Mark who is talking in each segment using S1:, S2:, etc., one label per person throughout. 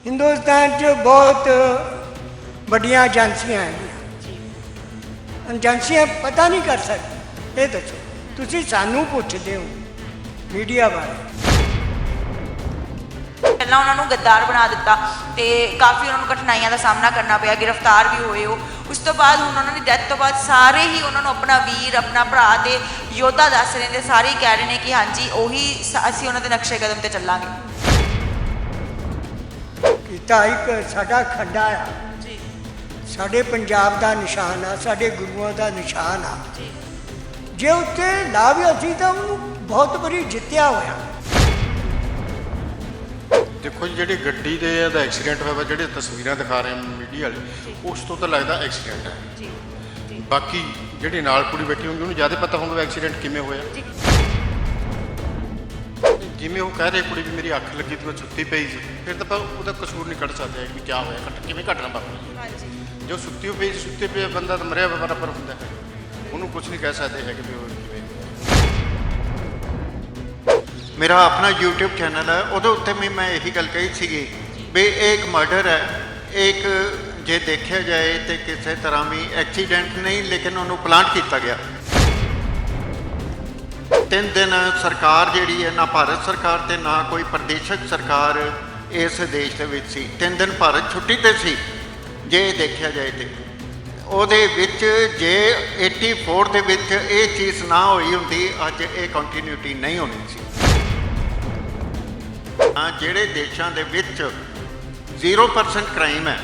S1: हिंदुस्तान च बहुत बड़िया एजेंसियां हैं, एजेंसियां पता नहीं कर सकती। ये दसो तुसी सानू पुछदे हो मीडिया वाले।
S2: ਪਹਿਲਾਂ ਉਹਨਾਂ ਨੂੰ ਗੱਦਾਰ ਬਣਾ ਦਿੱਤਾ ਤੇ ਕਾਫੀ ਉਹਨਾਂ ਨੂੰ ਕਠਿਨਾਈਆਂ ਦਾ ਸਾਹਮਣਾ ਕਰਨਾ ਪਿਆ, ਗ੍ਰਿਫਤਾਰ ਵੀ ਹੋਏ ਹੋ। ਉਸ ਤੋਂ ਬਾਅਦ ਹੁਣ ਉਹਨਾਂ ਦੀ ਡੈਥ ਤੋਂ ਬਾਅਦ ਸਾਰੇ ਹੀ ਉਹਨਾਂ ਨੂੰ ਆਪਣਾ ਵੀਰ, ਆਪਣਾ ਭਰਾ ਤੇ ਯੋਧਾ ਦੱਸ ਰਹੇ ਨੇ। ਸਾਰੇ ਹੀ ਕਹਿ ਰਹੇ ਨੇ ਕਿ ਹਾਂਜੀ ਉਹੀ ਅਸੀਂ ਉਹਨਾਂ ਦੇ ਨਕਸ਼ੇ ਕਦਮ ਤੇ ਚੱਲਾਂਗੇ।
S1: ਕੀਤਾ ਇੱਕ ਸਾਡਾ ਖੱਡਾ ਆ ਜੀ, ਸਾਡੇ ਪੰਜਾਬ ਦਾ ਨਿਸ਼ਾਨ ਆ, ਸਾਡੇ ਗੁਰੂਆਂ ਦਾ ਨਿਸ਼ਾਨ ਆ ਜੀ। ਜੇ ਉੱਤੇ ਨਾ ਵੀ ਅਸੀਂ ਤਾਂ ਉਹਨੂੰ ਬਹੁਤ ਵਾਰੀ ਜਿੱਤਿਆ ਹੋਇਆ।
S3: देखो जी जी गड्डी दे एक्सीडेंट होया जो तस्वीर दिखा रहे हैं मीडिया वाले, उस तो लगता एक्सीडेंट है। बाकी जी नाल कुड़ी बैठी होंगी उन्होंने ज़्यादा पता होगा एक्सीडेंट किमें होया। जिमें वो कह रहे कुड़ी भी मेरी अख लगी थी, मैं सुत्ती पई सी, फिर तो वह कसूर नहीं कढ़ सकते भी क्या होया किमें घटना वापरी। जो सुत्ती पई सुत्ते पे बंदा तो मरिया बराबर होंगे, उन्होंने कुछ नहीं कह सकते है कि
S4: मेरा अपना यूट्यूब चैनल है, वो उत्ते भी मैं यही गल कही सी भी एक मर्डर है, एक जे देखा जाए तो किसी तरह भी एक्सीडेंट नहीं, लेकिन उन्होंने प्लांट किया गया। 3 दिन सरकार जी है ना भारत सरकार ते ना कोई प्रदेशक सरकार इस देश के विच सी। 3 दिन भारत छुट्टी ते सी जे देखा जाए तो ਉਹਦੇ ਵਿੱਚ ਜੇ 84 ਦੇ ਵਿੱਚ ਇਹ ਚੀਜ਼ ਨਾ ਹੋਈ ਹੁੰਦੀ ਅੱਜ ਇਹ ਕੰਟੀਨਿਊਟੀ ਨਹੀਂ ਹੋਣੀ ਸੀ। ਜਿਹੜੇ ਦੇਸ਼ਾਂ ਦੇ ਵਿੱਚ 0% ਕ੍ਰਾਈਮ ਹੈ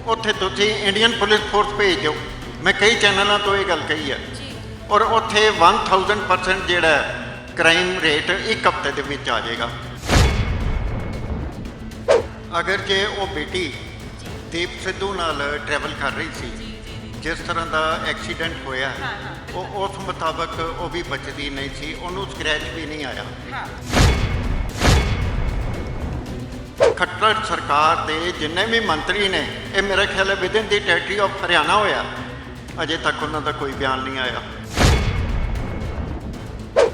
S4: ਉੱਥੇ ਤੁਸੀਂ ਇੰਡੀਅਨ ਪੁਲਿਸ ਫੋਰਸ ਭੇਜ ਦਿਓ। ਮੈਂ ਕਈ ਚੈਨਲਾਂ ਤੋਂ ਇਹ ਗੱਲ ਕਹੀ ਹੈ, ਔਰ ਉੱਥੇ 1000% ਜਿਹੜਾ ਕ੍ਰਾਈਮ ਰੇਟ ਇੱਕ ਹਫ਼ਤੇ ਦੇ ਵਿੱਚ ਆ ਜਾਏਗਾ। ਅਗਰ ਜੇ ਉਹ ਬੇਟੀ ਦੀਪ ਸਿੱਧੂ ਨਾਲ ट्रैवल कर रही सी, जिस तरह का एक्सीडेंट होया वो उस मुताबिक वो भी बचती नहीं सी, उन्होंने स्क्रैच भी नहीं आया। खट्टर सरकार के जिन्ने भी मंत्री ने ये मेरा ख्याल है with in the territory of Haryana होया, अजे तक उन्होंने कोई बयान नहीं आया।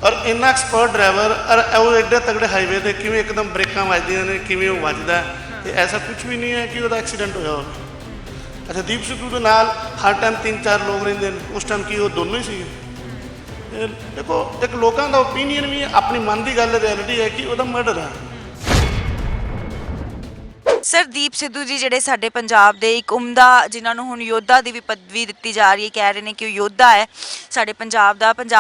S5: और इन्ना एक्सपर्ट ड्राइवर और वो एडे तगड़े हाईवे से किमें एकदम ब्रेक वजदियाँ ने, किमें वो वजदा है, ऐसा कुछ भी नहीं है कि वो एक्सीडेंट होया हो। अच्छा दीप सिद्धू के नाल हर टाइम 3-4 लोग रहिंदे ने, उस टाइम की वो दोनों ही सी। देखो एक लोगों का ओपीनियन भी अपनी मन की गल रियलिटी है कि वो मर्डर है।
S2: ਸਰ ਦੀਪ ਸਿੱਧੂ ਜੀ ਜਿਹੜੇ ਸਾਡੇ ਪੰਜਾਬ ਦੇ ਇੱਕ ਉਮਦਾ, ਜਿਨ੍ਹਾਂ ਨੂੰ ਹੁਣ ਯੋਧਾ ਦੀ ਵੀ ਪਦਵੀ ਦਿੱਤੀ ਜਾ ਰਹੀ ਹੈ, ਕਹਿ ਰਹੇ ਨੇ ਕਿ ਉਹ ਯੋਧਾ ਹੈ ਸਾਡੇ ਪੰਜਾਬ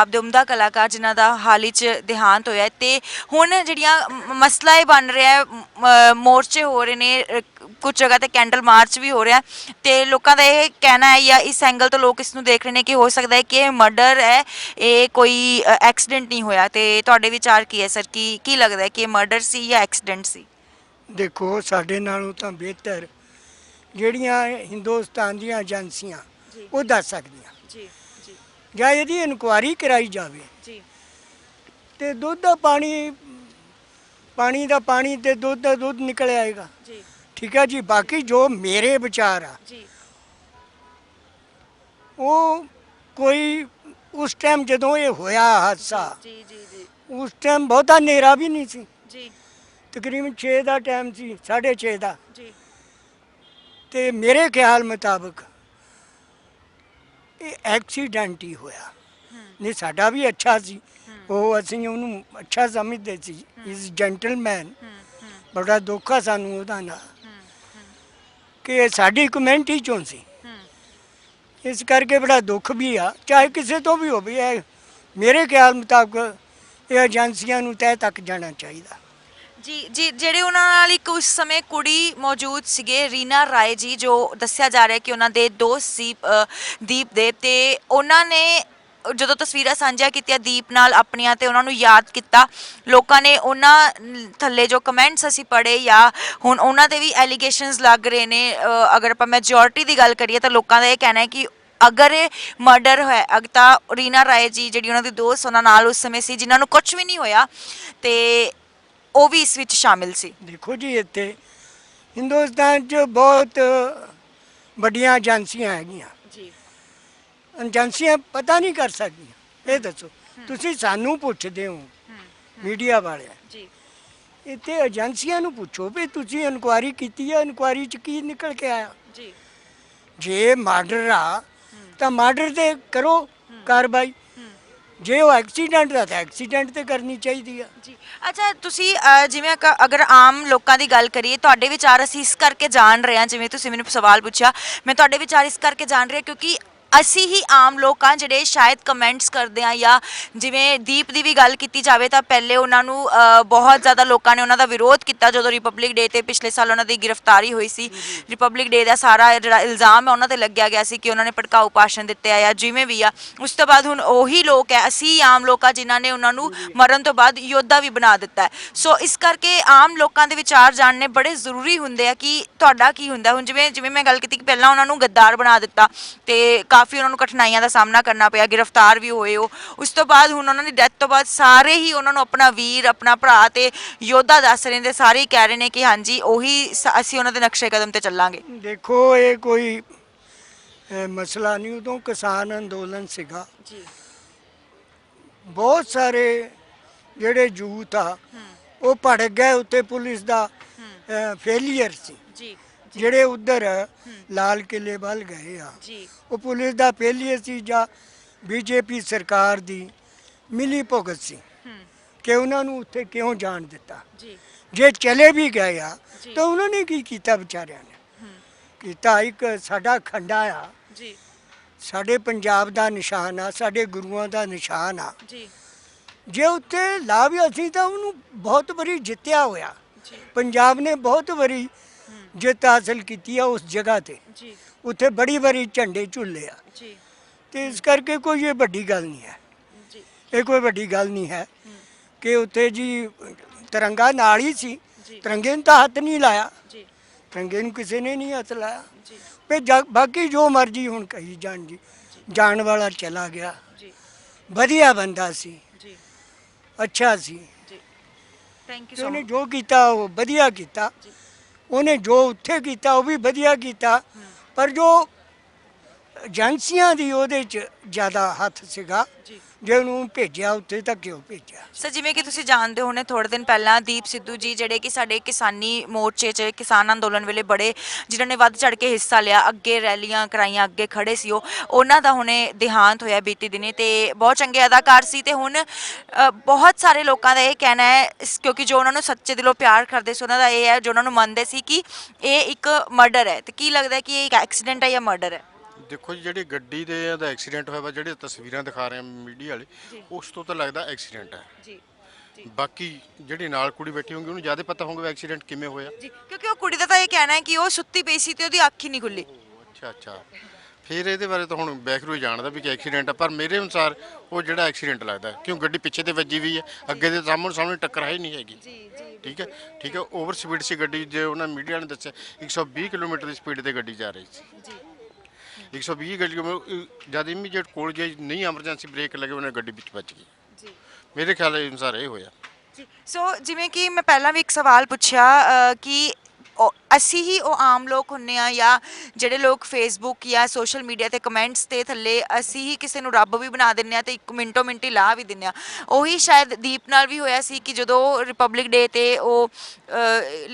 S2: ਦੇ ਉਮਦਾ ਕਲਾਕਾਰ, ਜਿਨ੍ਹਾਂ ਦਾ ਹਾਲ ਹੀ 'ਚ ਦੇਹਾਂਤ ਹੋਇਆ। ਤੇ ਹੁਣ ਜਿਹੜੀਆਂ ਮਸਲਾ ਇਹ ਬਣ ਰਿਹਾ, ਮੋਰਚੇ ਹੋ ਰਹੇ ਨੇ, ਕੁਝ ਜਗ੍ਹਾ ਤੇ ਕੈਂਡਲ ਮਾਰਚ ਵੀ ਹੋ ਰਿਹਾ ਤੇ ਲੋਕਾਂ ਦਾ ਇਹ ਕਹਿਣਾ ਹੈ ਜਾਂ ਇਸ ਐਂਗਲ ਤੋਂ ਲੋਕ ਇਸ ਨੂੰ ਦੇਖ ਰਹੇ ਨੇ ਕਿ ਹੋ ਸਕਦਾ ਹੈ ਕਿ ਇਹ ਮਰਡਰ ਹੈ, ਇਹ ਕੋਈ ਐਕਸੀਡੈਂਟ ਨਹੀਂ ਹੋਇਆ। ਤੇ ਤੁਹਾਡੇ ਵਿਚਾਰ ਕੀ ਹੈ ਸਰ, ਕੀ ਲੱਗਦਾ ਹੈ ਕਿ ਇਹ ਮਰਡਰ ਸੀ ਜਾਂ ਐਕਸੀਡੈਂਟ ਸੀ?
S1: देखो साढ़े नालों तो बेहतर ਜਿਹੜੀਆਂ ਹਿੰਦੁਸਤਾਨ ਦੀਆਂ ਏਜੰਸੀਆਂ ਉਹ ਦੱਸ ਸਕਦੀਆਂ ਜੀ ਜੀ, ਜਾਂ ਇਹਦੀ ਇਨਕੁਆਇਰੀ ਕਰਾਈ ਜਾਵੇ ਜੀ। ਤੇ ਦੁੱਧ ਦਾ ਪਾਣੀ, ਪਾਣੀ ਦਾ ਪਾਣੀ ਤੇ ਦੁੱਧ ਦਾ ਦੁੱਧ ਨਿਕਲ ਆਏਗਾ ਜੀ। ਠੀਕ ਹੈ ਜੀ। ਬਾਕੀ ਜੋ ਮੇਰੇ ਵਿਚਾਰ ਆ ਜੀ, ਉਹ ਕੋਈ ਉਸ ਟਾਈਮ ਜਦੋਂ ਇਹ ਹੋਇਆ ਹਾਦਸਾ ਜੀ ਜੀ ਜੀ, ਉਸ ਟਾਈਮ ਬਹੁਤਾ ਹਨੇਰਾ ਵੀ ਨਹੀਂ ਸੀ ਜੀ, तकरीबन 6 का टाइम सी, 6:30 का जी। तो मेरे ख्याल मुताबिक ये एक्सीडेंट ही होया। नहीं साडा भी अच्छा सी, वो असीं उहनूं अच्छा समझते सी, इज जेंटलमैन। बड़ा दुख आ सानूं उहदा नाल कि साडी कमेंटी चों सी, इस करके बड़ा दुख भी आ, चाहे किसी तो भी होवे। मेरे ख्याल मुताबिक ये एजेंसियां नूं तय तक जाना चाहिए
S2: ਜੀ ਜੀ। ਜਿਹੜੇ ਉਹਨਾਂ ਨਾਲ ਇੱਕ ਉਸ ਸਮੇਂ ਕੁੜੀ ਮੌਜੂਦ ਸੀਗੇ, ਰੀਨਾ ਰਾਏ ਜੀ, ਜੋ ਦੱਸਿਆ ਜਾ ਰਿਹਾ ਕਿ ਉਹਨਾਂ ਦੇ ਦੋਸਤ ਸੀ ਦੀਪ ਦੇ, ਤੇ ਉਹਨਾਂ ਨੇ ਜਦੋਂ ਤਸਵੀਰਾਂ ਸਾਂਝਾ ਕੀਤੀਆਂ ਦੀਪ ਨਾਲ ਆਪਣੀਆਂ ਤੇ ਉਹਨਾਂ ਨੂੰ ਯਾਦ ਕੀਤਾ, ਲੋਕਾਂ ਨੇ ਉਹਨਾਂ ਥੱਲੇ ਜੋ ਕਮੈਂਟਸ ਅਸੀਂ ਪੜ੍ਹੇ ਜਾਂ ਹੁਣ ਉਹਨਾਂ ਦੇ ਵੀ ਐਲੀਗੇਸ਼ਨਸ ਲੱਗ ਰਹੇ ਨੇ। ਅਗਰ ਆਪਾਂ ਮੈਜੋਰਿਟੀ ਦੀ ਗੱਲ ਕਰੀਏ ਤਾਂ ਲੋਕਾਂ ਦਾ ਇਹ ਕਹਿਣਾ ਹੈ ਕਿ ਅਗਰ ਇਹ ਮਰਡਰ ਹੈ ਤਾਂ ਰੀਨਾ ਰਾਏ ਜੀ ਜਿਹੜੀ ਉਹਨਾਂ ਦੀ ਦੋਸਤ ਉਹਨਾਂ ਨਾਲ ਉਸ ਸਮੇਂ ਸੀ, ਜਿਨ੍ਹਾਂ ਨੂੰ ਕੁਝ ਵੀ ਨਹੀਂ ਹੋਇਆ, ਤੇ ਉਹ ਵੀ ਇਸ ਵਿੱਚ ਸ਼ਾਮਿਲ ਸੀ। ਦੇਖੋ
S1: ਜੀ ਇੱਥੇ ਹਿੰਦੁਸਤਾਨ 'ਚ ਬਹੁਤ ਵੱਡੀਆਂ ਏਜੰਸੀਆਂ ਹੈਗੀਆਂ ਜੀ, ਏਜੰਸੀਆਂ ਪਤਾ ਨਹੀਂ ਕਰ ਸਕਦੀਆਂ। ਇਹ ਦੱਸੋ ਤੁਸੀਂ ਸਾਨੂੰ ਪੁੱਛਦੇ ਹੋ मीडिया वाले जी, ਇੱਥੇ ਏਜੰਸੀਆਂ ਨੂੰ ਪੁੱਛੋ ਵੀ ਤੁਸੀਂ ਇਨਕੁਆਇਰੀ ਕੀਤੀ ਹੈ, ਇਨਕੁਆਇਰੀ 'ਚ ਕੀ ਨਿਕਲ ਕੇ ਆਇਆ।
S2: ਜੀ
S1: ਜੇ ਮਰਡਰ ਆ ਤਾਂ ਮਰਡਰ ਤੇ ਕਰੋ ਕਾਰਵਾਈ, ਜੇ ਉਹ ਐਕਸੀਡੈਂਟ ਦਾ ਤਾਂ ਐਕਸੀਡੈਂਟ ਤੇ ਕਰਨੀ ਚਾਹੀਦੀ ਆ।
S2: ਜੀ ਅੱਛਾ, ਤੁਸੀਂ ਜਿਵੇਂ ਅਗਰ ਆਮ ਲੋਕਾਂ ਦੀ ਗੱਲ ਕਰੀਏ, ਤੁਹਾਡੇ ਵਿਚਾਰ ਅਸੀਂ ਇਸ ਕਰਕੇ ਜਾਣ ਰਹੇ ਹਾਂ, ਜਿਵੇਂ ਤੁਸੀਂ ਮੈਨੂੰ ਸਵਾਲ ਪੁੱਛਿਆ, ਮੈਂ ਤੁਹਾਡੇ ਵਿਚਾਰ ਇਸ ਕਰਕੇ ਜਾਣ ਰਹੀ ਹਾਂ ਕਿਉਂਕਿ ਅਸੀਂ ਹੀ ਆਮ ਲੋਕ ਹਾਂ ਜਿਹੜੇ ਸ਼ਾਇਦ ਕਮੈਂਟਸ ਕਰਦੇ ਹਾਂ, ਜਾਂ ਜਿਵੇਂ ਦੀਪ ਦੀ ਵੀ ਗੱਲ ਕੀਤੀ ਜਾਵੇ ਤਾਂ ਪਹਿਲੇ ਉਹਨਾਂ ਨੂੰ ਬਹੁਤ ਜ਼ਿਆਦਾ ਲੋਕਾਂ ਨੇ ਉਹਨਾਂ ਦਾ ਵਿਰੋਧ ਕੀਤਾ ਜਦੋਂ ਰਿਪਬਲਿਕ ਡੇ ਤੇ ਪਿਛਲੇ ਸਾਲ ਉਹਨਾਂ ਦੀ ਗ੍ਰਿਫਤਾਰੀ ਹੋਈ ਸੀ। ਰਿਪਬਲਿਕ ਡੇ ਦਾ ਸਾਰਾ ਜਿਹੜਾ ਇਲਜ਼ਾਮ ਹੈ ਉਹਨਾਂ ਤੇ ਲੱਗਿਆ ਗਿਆ ਸੀ ਕਿ ਉਹਨਾਂ ਨੇ ਭੜਕਾਊ ਭਾਸ਼ਣ ਦਿੱਤੇ ਆ ਜਾਂ ਜਿਵੇਂ ਵੀ ਆ। ਉਸ ਤੋਂ ਬਾਅਦ ਹੁਣ ਉਹੀ ਲੋਕ ਹੈ, ਅਸੀਂ ਆਮ ਲੋਕ ਆ ਜਿਨ੍ਹਾਂ ਨੇ ਉਹਨਾਂ ਨੂੰ ਮਰਨ ਤੋਂ ਬਾਅਦ ਯੋਧਾ ਵੀ ਬਣਾ ਦਿੱਤਾ ਹੈ। ਸੋ ਇਸ ਕਰਕੇ ਆਮ ਲੋਕਾਂ ਦੇ ਵਿਚਾਰ ਜਾਣਨੇ ਬੜੇ ਜ਼ਰੂਰੀ ਹੁੰਦੇ ਆ ਕਿ ਤੁਹਾਡਾ ਕੀ ਹੁੰਦਾ। ਹੁਣ ਜਿਵੇਂ ਜਿਵੇਂ ਮੈਂ ਗੱਲ ਕੀਤੀ ਕਿ ਪਹਿਲਾਂ ਉਹਨਾਂ ਨੂੰ ਗੱਦਾਰ ਬਣਾ ਦਿੱਤਾ ਤੇ ਕਾਫੀ ਉਹਨਾਂ ਨੂੰ ਕਠਿਨਾਈਆਂ ਦਾ ਸਾਹਮਣਾ ਕਰਨਾ ਪਿਆ, ਗ੍ਰਿਫਤਾਰ ਵੀ ਹੋਏ ਉਹ। ਉਸ ਤੋਂ ਬਾਅਦ ਹੁਣ ਉਹਨਾਂ ਦੀ ਡੈਥ ਤੋਂ ਬਾਅਦ ਸਾਰੇ ਹੀ ਉਹਨਾਂ ਨੂੰ ਆਪਣਾ ਵੀਰ, ਆਪਣਾ ਭਰਾ ਤੇ ਯੋਧਾ ਦੱਸ ਰਹੇ ਨੇ। ਸਾਰੇ ਹੀ ਕਹਿ ਰਹੇ ਨੇ ਕਿ ਹਾਂਜੀ ਉਹੀ ਅਸੀਂ ਉਹਨਾਂ ਦੇ ਨਕਸ਼ੇ ਕਦਮ ਤੇ ਚੱਲਾਂਗੇ।
S1: ਦੇਖੋ ਇਹ ਕੋਈ ਮਸਲਾ ਨਹੀਂ, ਉਦੋਂ ਕਿਸਾਨ ਅੰਦੋਲਨ ਸੀਗਾ।
S2: ਜੀ
S1: ਬਹੁਤ ਸਾਰੇ ਜਿਹੜੇ ਯੂਥ ਆ ਉਹ ਭੜਕ ਗਏ ਉੱਤੇ, ਪੁਲਿਸ ਦਾ ਫੇਲੀਅਰ ਸੀ।
S2: ਜੀ
S1: ਜਿਹੜੇ ਉਧਰ ਲਾਲ ਕਿਲੇ ਵੱਲ ਗਏ ਆ
S2: ਜੀ
S1: ਉਹ ਪੁਲਿਸ ਦਾ ਫੇਲੀਅਰ ਸੀ ਜਾਂ ਬੀਜੇਪੀ ਸਰਕਾਰ ਦੀ ਮਿਲੀ ਭੁਗਤ ਸੀ ਕਿ ਉਹਨਾਂ ਨੂੰ ਉੱਥੇ ਕਿਉਂ ਜਾਣ ਦਿੱਤਾ।
S2: ਜੀ
S1: ਜੇ ਚਲੇ ਵੀ ਗਏ ਆ ਤਾਂ ਉਹਨਾਂ ਨੇ ਕੀ ਕੀਤਾ ਵਿਚਾਰਿਆਂ ਨੇ ਕੀਤਾ। ਇੱਕ ਸਾਡਾ ਖੰਡਾ ਆ,
S2: ਜੀ
S1: ਸਾਡੇ ਪੰਜਾਬ ਦਾ ਨਿਸ਼ਾਨ ਆ, ਸਾਡੇ ਗੁਰੂਆਂ ਦਾ ਨਿਸ਼ਾਨ ਆ।
S2: ਜੀ
S1: ਜੇ ਉੱਥੇ ਲਾ ਵੀ ਅਸੀਂ ਤਾਂ ਉਹਨੂੰ ਬਹੁਤ ਵਾਰੀ ਜਿੱਤਿਆ ਹੋਇਆ,
S2: ਜੀ
S1: ਪੰਜਾਬ ਨੇ ਬਹੁਤ ਵਾਰੀ ਜਿੱਤ ਹਾਸਲ ਕੀਤੀ ਆ ਉਸ ਜਗ੍ਹਾ ਤੇ,
S2: ਜੀ
S1: ਉੱਥੇ ਬੜੀ ਵਾਰੀ ਝੰਡੇ ਝੁੱਲੇ ਆ।
S2: ਜੀ
S1: ਤੇ ਇਸ ਕਰਕੇ ਕੋਈ ਇਹ ਵੱਡੀ ਗੱਲ ਨਹੀਂ ਹੈ,
S2: ਜੀ
S1: ਇਹ ਕੋਈ ਵੱਡੀ ਗੱਲ ਨਹੀਂ ਹੈ ਕਿ ਉੱਥੇ ਜੀ ਤਿਰੰਗਾ ਨਾਲ ਹੀ ਸੀ,
S2: ਜੀ।
S1: ਤਿਰੰਗੇ ਨੂੰ ਤਾਂ ਹੱਥ ਨਹੀਂ ਲਾਇਆ,
S2: ਜੀ
S1: ਤਿਰੰਗੇ ਨੂੰ ਕਿਸੇ ਨੇ ਨਹੀਂ ਹੱਥ ਲਾਇਆ।
S2: ਜੀ
S1: ਤੇ ਬਾਕੀ ਜੋ ਮਰਜ਼ੀ ਹੁਣ ਕਹੀ ਜਾਣ ਜੀ, ਜਾਣ ਵਾਲਾ ਚਲਾ ਗਿਆ,
S2: ਜੀ
S1: ਵਧੀਆ ਬੰਦਾ ਸੀ,
S2: ਜੀ
S1: ਅੱਛਾ ਸੀ।
S2: ਜੀ ਥੈਂਕ ਯੂ
S1: ਤੇ
S2: ਸੋ
S1: ਉਹਨੇ
S2: ਮਚ।
S1: ਜੋ ਕੀਤਾ ਉਹ ਵਧੀਆ ਕੀਤਾ, ਉਹਨੇ ਜੋ ਉੱਥੇ ਕੀਤਾ ਉਹ ਵੀ ਵਧੀਆ ਕੀਤਾ। ਪਰ ਜੋ ਏਜੰਸੀਆਂ ਦੀ ਉਹਦੇ 'ਚ ਜ਼ਿਆਦਾ ਹੱਥ ਸੀਗਾ,
S2: ਜੀ
S1: ਜੇ ਉਹਨੂੰ ਭੇਜਿਆ ਉੱਥੇ ਤਾਂ ਕਿਉਂ ਭੇਜਿਆ।
S2: ਸਰ ਜਿਵੇਂ ਕਿ ਤੁਸੀਂ ਜਾਣਦੇ ਹੋਣੇ, ਥੋੜੇ ਦਿਨ ਪਹਿਲਾਂ ਦੀਪ ਸਿੱਧੂ ਜੀ ਜਿਹੜੇ ਕਿ ਸਾਡੇ ਕਿਸਾਨੀ ਮੋਰਚੇ 'ਚ ਕਿਸਾਨ ਅੰਦੋਲਨ ਵੇਲੇ ਬੜੇ ਜਿਨ੍ਹਾਂ ਨੇ ਵੱਧ ਚੜ ਕੇ ਹਿੱਸਾ ਲਿਆ, ਅੱਗੇ ਰੈਲੀਆਂ ਕਰਾਈਆਂ, ਅੱਗੇ ਖੜੇ ਸੀ, ਉਹਨਾਂ ਦਾ ਹੁਣੇ ਦੇਹਾਂਤ ਹੋਇਆ ਬੀਤੀ ਦਿਨੀ। ਤੇ ਬਹੁਤ ਚੰਗੇ ਅਦਾਕਾਰ ਸੀ ਤੇ ਹੁਣ ਬਹੁਤ ਸਾਰੇ ਲੋਕਾਂ ਦਾ ਇਹ ਕਹਿਣਾ ਹੈ, ਕਿਉਂਕਿ ਜੋ ਉਹਨਾਂ ਨੂੰ ਸੱਚੇ ਦਿਲੋਂ ਪਿਆਰ ਕਰਦੇ ਸੀ ਉਹਨਾਂ ਦਾ ਇਹ ਹੈ, ਜੋ ਉਹਨਾਂ ਨੂੰ ਮੰਨਦੇ ਸੀ ਕਿ ਇਹ ਇੱਕ ਮਰਡਰ ਹੈ। ਤੇ ਕੀ ਲੱਗਦਾ ਕਿ ਇਹ ਇੱਕ ਐਕਸੀਡੈਂਟ ਹੈ ਜਾਂ ਮਰਡਰ ਹੈ?
S3: ਦੇਖੋ ਜੀ, ਜਿਹੜੀ ਗੱਡੀ ਦੇ ਦਾ ਐਕਸੀਡੈਂਟ ਹੋਇਆ ਵਾ, ਜਿਹੜੇ ਤਸਵੀਰਾਂ ਦਿਖਾ ਰਹੇ ਆ ਮੀਡੀਆ ਵਾਲੇ, ਉਸ ਤੋਂ ਤਾਂ ਲੱਗਦਾ ਐਕਸੀਡੈਂਟ ਹੈ।
S2: ਜੀ
S3: ਬਾਕੀ ਜਿਹੜੀ ਨਾਲ ਕੁੜੀ ਬੈਠੀ ਹੋਊਗੀ ਉਹਨੂੰ ਜ਼ਿਆਦਾ ਪਤਾ ਹੋਊਗਾ ਐਕਸੀਡੈਂਟ ਕਿਵੇਂ ਹੋਇਆ।
S2: ਜੀ ਕਿਉਂਕਿ ਉਹ ਕੁੜੀ ਦਾ ਤਾਂ ਇਹ ਕਹਿਣਾ ਹੈ ਕਿ ਉਹ ਸੁੱਤੀ ਪਈ ਸੀ ਤੇ ਉਹਦੀ ਅੱਖ ਹੀ ਨਹੀਂ ਖੁੱਲੀ।
S3: ਅੱਛਾ ਅੱਛਾ, ਫਿਰ ਇਹਦੇ ਬਾਰੇ ਤਾਂ ਹੁਣ ਬੈਕਰੂ ਜਾਣਦਾ ਵੀ ਕਿ ਐਕਸੀਡੈਂਟ ਆ, ਪਰ ਮੇਰੇ ਅਨੁਸਾਰ ਉਹ ਜਿਹੜਾ ਐਕਸੀਡੈਂਟ ਲੱਗਦਾ, ਕਿਉਂ ਗੱਡੀ ਪਿੱਛੇ ਤੇ ਵੱਜੀ ਵੀ ਹੈ, ਅੱਗੇ ਦੇ ਸਾਹਮਣੇ ਟੱਕਰ ਹੈ ਹੀ ਨਹੀਂ ਹੈਗੀ। ਠੀਕ ਹੈ ਠੀਕ ਹੈ, ਓਵਰ ਸਪੀਡ ਸੀ ਗੱਡੀ, ਜੇ ਉਹਨਾਂ ਮੀਡੀਆ ਨੇ ਦੱਸਿਆ 120 ਕਿਲੋਮੀਟਰ ਦੀ ਸਪੀਡ ਤੇ ਗੱਡੀ ਜਾ ਰਹੀ ਸੀ। 120 ਗੱਡੀ ਜਦ ਇਮੀਡੀਏਟ ਕੋਲ ਜੇ ਨਹੀਂ ਐਮਰਜੈਂਸੀ ਬ੍ਰੇਕ ਲੱਗੇ ਉਹਨੇ ਗੱਡੀ ਵਿੱਚ ਵੱਜ ਗਈ।
S2: ਜੀ
S3: ਮੇਰੇ ਖਿਆਲ ਅਨੁਸਾਰ ਇਹ ਹੋਇਆ।
S2: ਜੀ ਸੋ ਜਿਵੇਂ ਕਿ ਮੈਂ ਪਹਿਲਾਂ ਵੀ ਇੱਕ ਸਵਾਲ ਪੁੱਛਿਆ ਕਿ ਅਸੀਂ ਹੀ ਉਹ ਆਮ ਲੋਕ ਹੁੰਨੇ ਆ ਜਾਂ ਜਿਹੜੇ ਲੋਕ ਫੇਸਬੁੱਕ ਜਾਂ ਸੋਸ਼ਲ ਮੀਡੀਆ ਤੇ ਕਮੈਂਟਸ ਦੇ ਥੱਲੇ ਅਸੀਂ ਹੀ ਕਿਸੇ ਨੂੰ ਰੱਬ ਵੀ ਬਣਾ ਦਿੰਨੇ ਆ ਤੇ ਇੱਕ ਮਿੰਟੋ ਮਿੰਟ ਹੀ ਲਾ ਵੀ ਦਿੰਨੇ ਆ। ਉਹੀ ਸ਼ਾਇਦ ਦੀਪ ਨਾਲ ਵੀ ਹੋਇਆ ਸੀ ਕਿ ਜਦੋਂ ਰਿਪਬਲਿਕ ਡੇ ਤੇ ਉਹ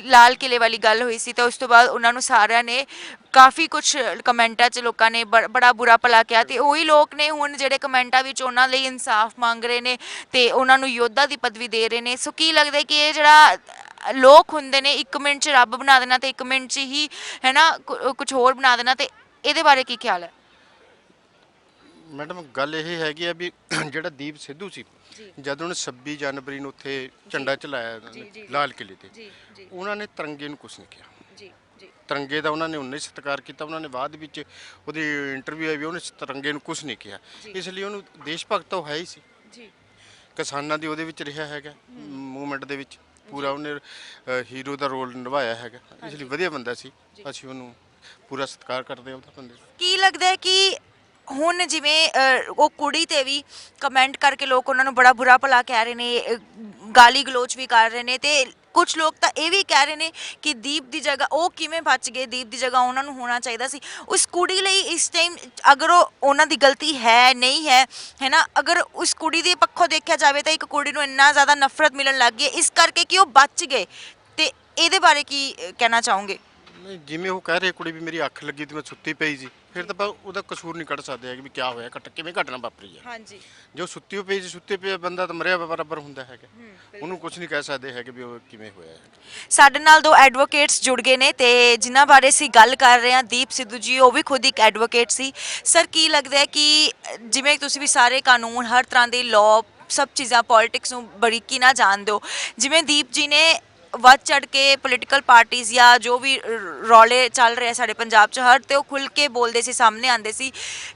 S2: ਲਾਲ ਕਿਲੇ ਵਾਲੀ ਗੱਲ ਹੋਈ ਸੀ ਤਾਂ ਉਸ ਤੋਂ ਬਾਅਦ ਉਹਨਾਂ ਨੂੰ ਸਾਰਿਆਂ ਨੇ ਕਾਫੀ ਕੁਝ ਕਮੈਂਟਾਂ 'ਚ ਲੋਕਾਂ ਨੇ ਬੜਾ ਬੁਰਾ ਭਲਾ ਕਿਹਾ ਤੇ ਉਹੀ ਲੋਕ ਨੇ ਹੁਣ ਜਿਹੜੇ ਕਮੈਂਟਾਂ ਵਿੱਚ ਉਹਨਾਂ ਲਈ ਇਨਸਾਫ ਮੰਗ ਰਹੇ ਨੇ ਤੇ ਉਹਨਾਂ ਨੂੰ ਯੋਧਾ ਦੀ ਪਦਵੀ ਦੇ ਰਹੇ ਨੇ। ਸੋ ਕੀ ਲੱਗਦਾ ਕਿ ਇਹ ਜਿਹੜਾ ਲੋਕ ਹੁੰਦੇ ਨੇ ਇੱਕ ਮਿੰਟ 'ਚ ਰੱਬ ਬਣਾ ਦੇਣਾ ਤੇ ਇੱਕ ਮਿੰਟ 'ਚ ਹੀ ਹੈ ਨਾ ਕੁਝ ਹੋਰ ਬਣਾ ਦੇਣਾ, ਤੇ ਇਹਦੇ ਬਾਰੇ ਕੀ ਖਿਆਲ ਹੈ?
S3: ਮੈਡਮ ਗੱਲ ਇਹ ਹੈਗੀ ਆ ਵੀ ਜਿਹੜਾ ਦੀਪ ਸਿੱਧੂ ਸੀ, ਜਦ ਉਹਨੇ 26 ਜਨਵਰੀ ਨੂੰ ਉੱਥੇ ਝੰਡਾ ਚਲਾਇਆ ਲਾਲ ਕਿਲੇ ਤੇ, ਉਹਨਾਂ ਨੇ ਤਿਰੰਗੇ ਨੂੰ ਕੁਛ ਨਹੀਂ ਕਿਹਾ। ਤਿਰੰਗੇ ਦਾ ਉਹਨਾਂ ਨੇ ਉਨੇ ਸਤਿਕਾਰ ਕੀਤਾ, ਉਹਨਾਂ ਨੇ ਬਾਅਦ ਵਿੱਚ ਉਹਦੀ ਇੰਟਰਵਿਊ ਆਈ ਵੀ ਉਹਨੇ ਤਿਰੰਗੇ ਨੂੰ ਕੁਛ ਨਹੀਂ ਕਿਹਾ। ਇਸ ਲਈ ਉਹਨੂੰ ਦੇਸ਼ ਭਗਤ ਤਾਂ ਹੈ ਹੀ ਸੀ, ਕਿਸਾਨਾਂ ਦੀ ਉਹਦੇ ਵਿੱਚ ਰਿਹਾ ਹੈਗਾ ਮੂਵਮੈਂਟ ਦੇ ਵਿੱਚ, ਪੂਰਾ ਉਹਨੇ ਹੀਰੋ ਦਾ ਰੋਲ ਨਿਭਾਇਆ ਹੈਗਾ। ਇਸ ਲਈ ਵਧੀਆ ਬੰਦਾ ਸੀ, ਅਸੀਂ ਉਹਨੂੰ ਪੂਰਾ ਸਤਿਕਾਰ ਕਰਦੇ ਹਾਂ ਉਹਦਾ ਬੰਦੇ ਦਾ।
S2: ਕੀ ਲੱਗਦਾ ਹੈ ਕਿ ਹੁਣ ਜਿਵੇਂ ਉਹ ਕੁੜੀ ਤੇ ਵੀ ਕਮੈਂਟ ਕਰਕੇ ਲੋਕ ਉਹਨਾਂ ਨੂੰ ਬੜਾ ਬੁਰਾ ਭਲਾ ਕਹਿ ਰਹੇ ਨੇ, ਗਾਲੀ ਗਲੋਚ ਵੀ ਕਰ ਰਹੇ ਨੇ, ਤੇ ਕੁਝ ਲੋਕ ਤਾਂ ਇਹ ਵੀ ਕਹਿ ਰਹੇ ਨੇ ਕਿ ਦੀਪ ਦੀ ਜਗ੍ਹਾ ਉਹ ਕਿਵੇਂ ਬਚ ਗਏ, ਦੀਪ ਦੀ ਜਗ੍ਹਾ ਉਹਨਾਂ ਨੂੰ ਹੋਣਾ ਚਾਹੀਦਾ ਸੀ। ਉਸ ਕੁੜੀ ਲਈ ਇਸ ਟਾਈਮ ਅਗਰ ਉਹ ਉਹਨਾਂ ਦੀ ਗਲਤੀ ਹੈ ਨਹੀਂ ਹੈ ਨਾ, ਅਗਰ ਉਸ ਕੁੜੀ ਦੇ ਪੱਖੋਂ ਦੇਖਿਆ ਜਾਵੇ ਤਾਂ ਇੱਕ ਕੁੜੀ ਨੂੰ ਇੰਨਾ ਜ਼ਿਆਦਾ ਨਫ਼ਰਤ ਮਿਲਣ ਲੱਗ ਗਈ ਇਸ ਕਰਕੇ ਕਿ ਉਹ ਬਚ ਗਏ, ਤੇ ਇਹਦੇ ਬਾਰੇ ਕੀ ਕਹਿਣਾ ਚਾਹੋਗੇ?
S3: ਨਹੀਂ, ਜਿਵੇਂ ਉਹ ਕਹਿ ਰਹੇ ਕੁੜੀ ਵੀ ਮੇਰੀ ਅੱਖ ਲੱਗੀ ਤੇ ਮੈਂ ਸੁੱਤੀ ਪਈ ਸੀ, ਫਿਰ ਤਾਂ ਆਪਾਂ ਉਹਦਾ ਕਸੂਰ ਨਹੀਂ ਕੱਢ ਸਕਦੇ ਹੈਗੇ ਵੀ ਕੀ ਹੋਇਆ, ਕਿਵੇਂ ਘਟਨਾ ਵਾਪਰੀ ਹੈ।
S2: ਹਾਂਜੀ,
S3: ਜੋ ਸੁੱਤੀ ਪਈ ਸੀ, ਸੁੱਤੇ ਪਿਆ ਬੰਦਾ ਤਾਂ ਮਰਿਆ ਬਰਾਬਰ ਹੁੰਦਾ ਹੈਗਾ, ਉਹਨੂੰ ਕੁਝ ਨਹੀਂ ਕਹਿ ਸਕਦੇ ਹੈਗੇ ਵੀ ਉਹ ਕਿਵੇਂ ਹੋਇਆ ਹੈ।
S2: ਸਾਡੇ ਨਾਲ ਦੋ ਐਡਵੋਕੇਟਸ ਜੁੜ ਗਏ ਨੇ ਤੇ ਜਿਨ੍ਹਾਂ ਬਾਰੇ ਅਸੀਂ ਗੱਲ ਕਰ ਰਹੇ ਹਾਂ, ਦੀਪ ਸਿੱਧੂ ਜੀ ਉਹ ਵੀ ਖੁਦ ਇੱਕ ਐਡਵੋਕੇਟ ਸੀ। ਸਰ, ਕੀ ਲੱਗਦਾ ਹੈ ਕਿ ਜਿਵੇਂ ਤੁਸੀਂ ਵੀ ਸਾਰੇ ਕਾਨੂੰਨ, ਹਰ ਤਰ੍ਹਾਂ ਦੇ ਲਾਅ, ਸਭ ਚੀਜ਼ਾਂ, ਪੋਲਿਟਿਕਸ ਨੂੰ ਬਰੀਕੀ ਨਾਲ ਜਾਣਦੇ ਹੋ, ਜਿਵੇਂ ਦੀਪ ਜੀ ਨੇ ਵੱਧ ਚੜ ਕੇ ਪੋਲੀਟੀਕਲ ਪਾਰਟੀਆਂ ਜਾਂ ਜੋ ਵੀ ਰੌਲੇ ਚੱਲ ਰਹੇ ਸਾਡੇ ਪੰਜਾਬ 'ਚ ਹਰ ਤੇ ਉਹ ਖੁੱਲ੍ਹ ਕੇ ਬੋਲਦੇ ਸੀ, ਸਾਹਮਣੇ ਆਉਂਦੇ ਸੀ,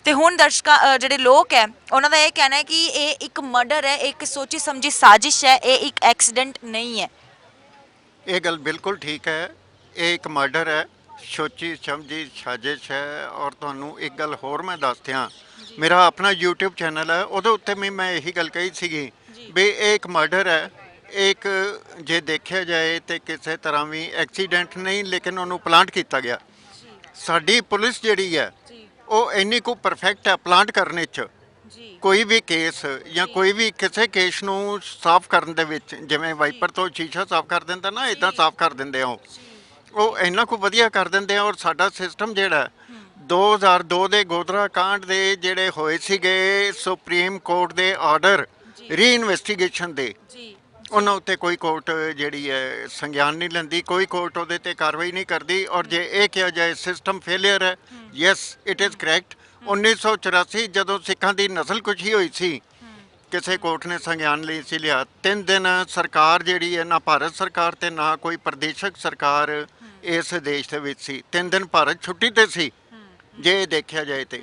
S2: ਤੇ ਹੁਣ ਦਰਸ਼ਕਾਂ ਜਿਹੜੇ ਲੋਕ ਹੈ ਉਹਨਾਂ ਦਾ ਇਹ ਕਹਿਣਾ ਹੈ ਕਿ ਇਹ ਇੱਕ ਮਰਡਰ ਹੈ, ਇੱਕ ਸੋਚੀ ਸਮਝੀ ਸਾਜ਼ਿਸ਼ ਹੈ, ਇਹ ਇੱਕ ਐਕਸੀਡੈਂਟ ਨਹੀਂ ਹੈ।
S4: ਇਹ ਗੱਲ ਬਿਲਕੁਲ ਠੀਕ ਹੈ, ਇਹ ਇੱਕ ਮਰਡਰ ਹੈ, ਸੋਚੀ ਸਮਝੀ ਸਾਜ਼ਿਸ਼ ਹੈ। ਔਰ ਤੁਹਾਨੂੰ ਇੱਕ ਗੱਲ ਹੋਰ ਮੈਂ ਦੱਸ ਦਿਆਂ, ਮੇਰਾ ਆਪਣਾ YouTube ਚੈਨਲ ਹੈ, ਉਹਦੇ ਉੱਤੇ ਵੀ ਮੈਂ ਇਹੀ ਗੱਲ ਕਹੀ ਸੀਗੀ ਵੀ ਇਹ ਇੱਕ ਮਰਡਰ ਹੈ, ਇੱਕ ਜੇ ਦੇਖਿਆ ਜਾਏ ਤੇ ਕਿਸੇ ਤਰ੍ਹਾਂ ਵੀ ਐਕਸੀਡੈਂਟ ਨਹੀਂ, ਲੇਕਿਨ ਉਹਨੂੰ ਪਲਾਂਟ ਕੀਤਾ ਗਿਆ। ਸਾਡੀ ਪੁਲਿਸ ਜਿਹੜੀ ਹੈ ਉਹ ਇੰਨੀ ਕੁ ਪਰਫੈਕਟ ਹੈ ਪਲਾਂਟ ਕਰਨ 'ਚ, ਕੋਈ ਵੀ ਕੇਸ ਜਾਂ ਕੋਈ ਵੀ ਕਿਸੇ ਕੇਸ ਨੂੰ ਸਾਫ਼ ਕਰਨ ਦੇ ਵਿੱਚ, ਜਿਵੇਂ ਵਾਈਪਰ ਤੋਂ ਸ਼ੀਸ਼ਾ ਸਾਫ਼ ਕਰ ਦਿੰਦਾ ਨਾ, ਇਦਾਂ ਸਾਫ਼ ਕਰ ਦਿੰਦੇ ਆ ਉਹ ਇੰਨਾ ਕੁ ਵਧੀਆ ਕਰ ਦਿੰਦੇ ਆ। ਔਰ ਸਾਡਾ ਸਿਸਟਮ ਜਿਹੜਾ 2002 ਦੇ ਗੋਧਰਾ ਕਾਂਡ ਦੇ ਜਿਹੜੇ ਹੋਏ ਸੀਗੇ ਸੁਪਰੀਮ ਕੋਰਟ ਦੇ ਆਰਡਰ ਰੀਇਨਵੈਸਟੀਗੇਸ਼ਨ ਦੇ, ਉਹਨਾਂ ਉੱਤੇ ਕੋਈ ਕੋਰਟ ਜਿਹੜੀ ਹੈ ਸੰਗਿਆਨ ਨਹੀਂ ਲੈਂਦੀ, ਕੋਈ ਕੋਰਟ ਉਹਦੇ ਤੇ ਕਾਰਵਾਈ ਨਹੀਂ ਕਰਦੀ। ਔਰ ਜੇ ਇਹ ਕਿਹਾ ਜਾਏ ਸਿਸਟਮ ਫੇਲਿਅਰ ਹੈ, ਯੈਸ ਇਟ ਇਜ਼ ਕਰੈਕਟ। 1984 ਜਦੋਂ ਸਿੱਖਾਂ ਦੀ ਨਸਲਕੁਸ਼ੀ ਹੋਈ ਸੀ, ਕਿਸੇ ਕੋਰਟ ਨੇ ਸੰਗਿਆਨ ਲਈ ਸੀ ਲਿਆ। 3 ਦਿਨ ਸਰਕਾਰ ਜਿਹੜੀ ਹੈ, ਨਾ ਭਾਰਤ ਸਰਕਾਰ ਤੇ ਨਾ ਕੋਈ ਪ੍ਰਦੇਸ਼ਕ ਸਰਕਾਰ ਇਸ ਦੇਸ਼ ਦੇ ਵਿੱਚ ਸੀ। 3 ਦਿਨ ਭਾਰਤ ਛੁੱਟੀ ਤੇ ਸੀ ਜੇ ਦੇਖਿਆ ਜਾਏ ਤੇ।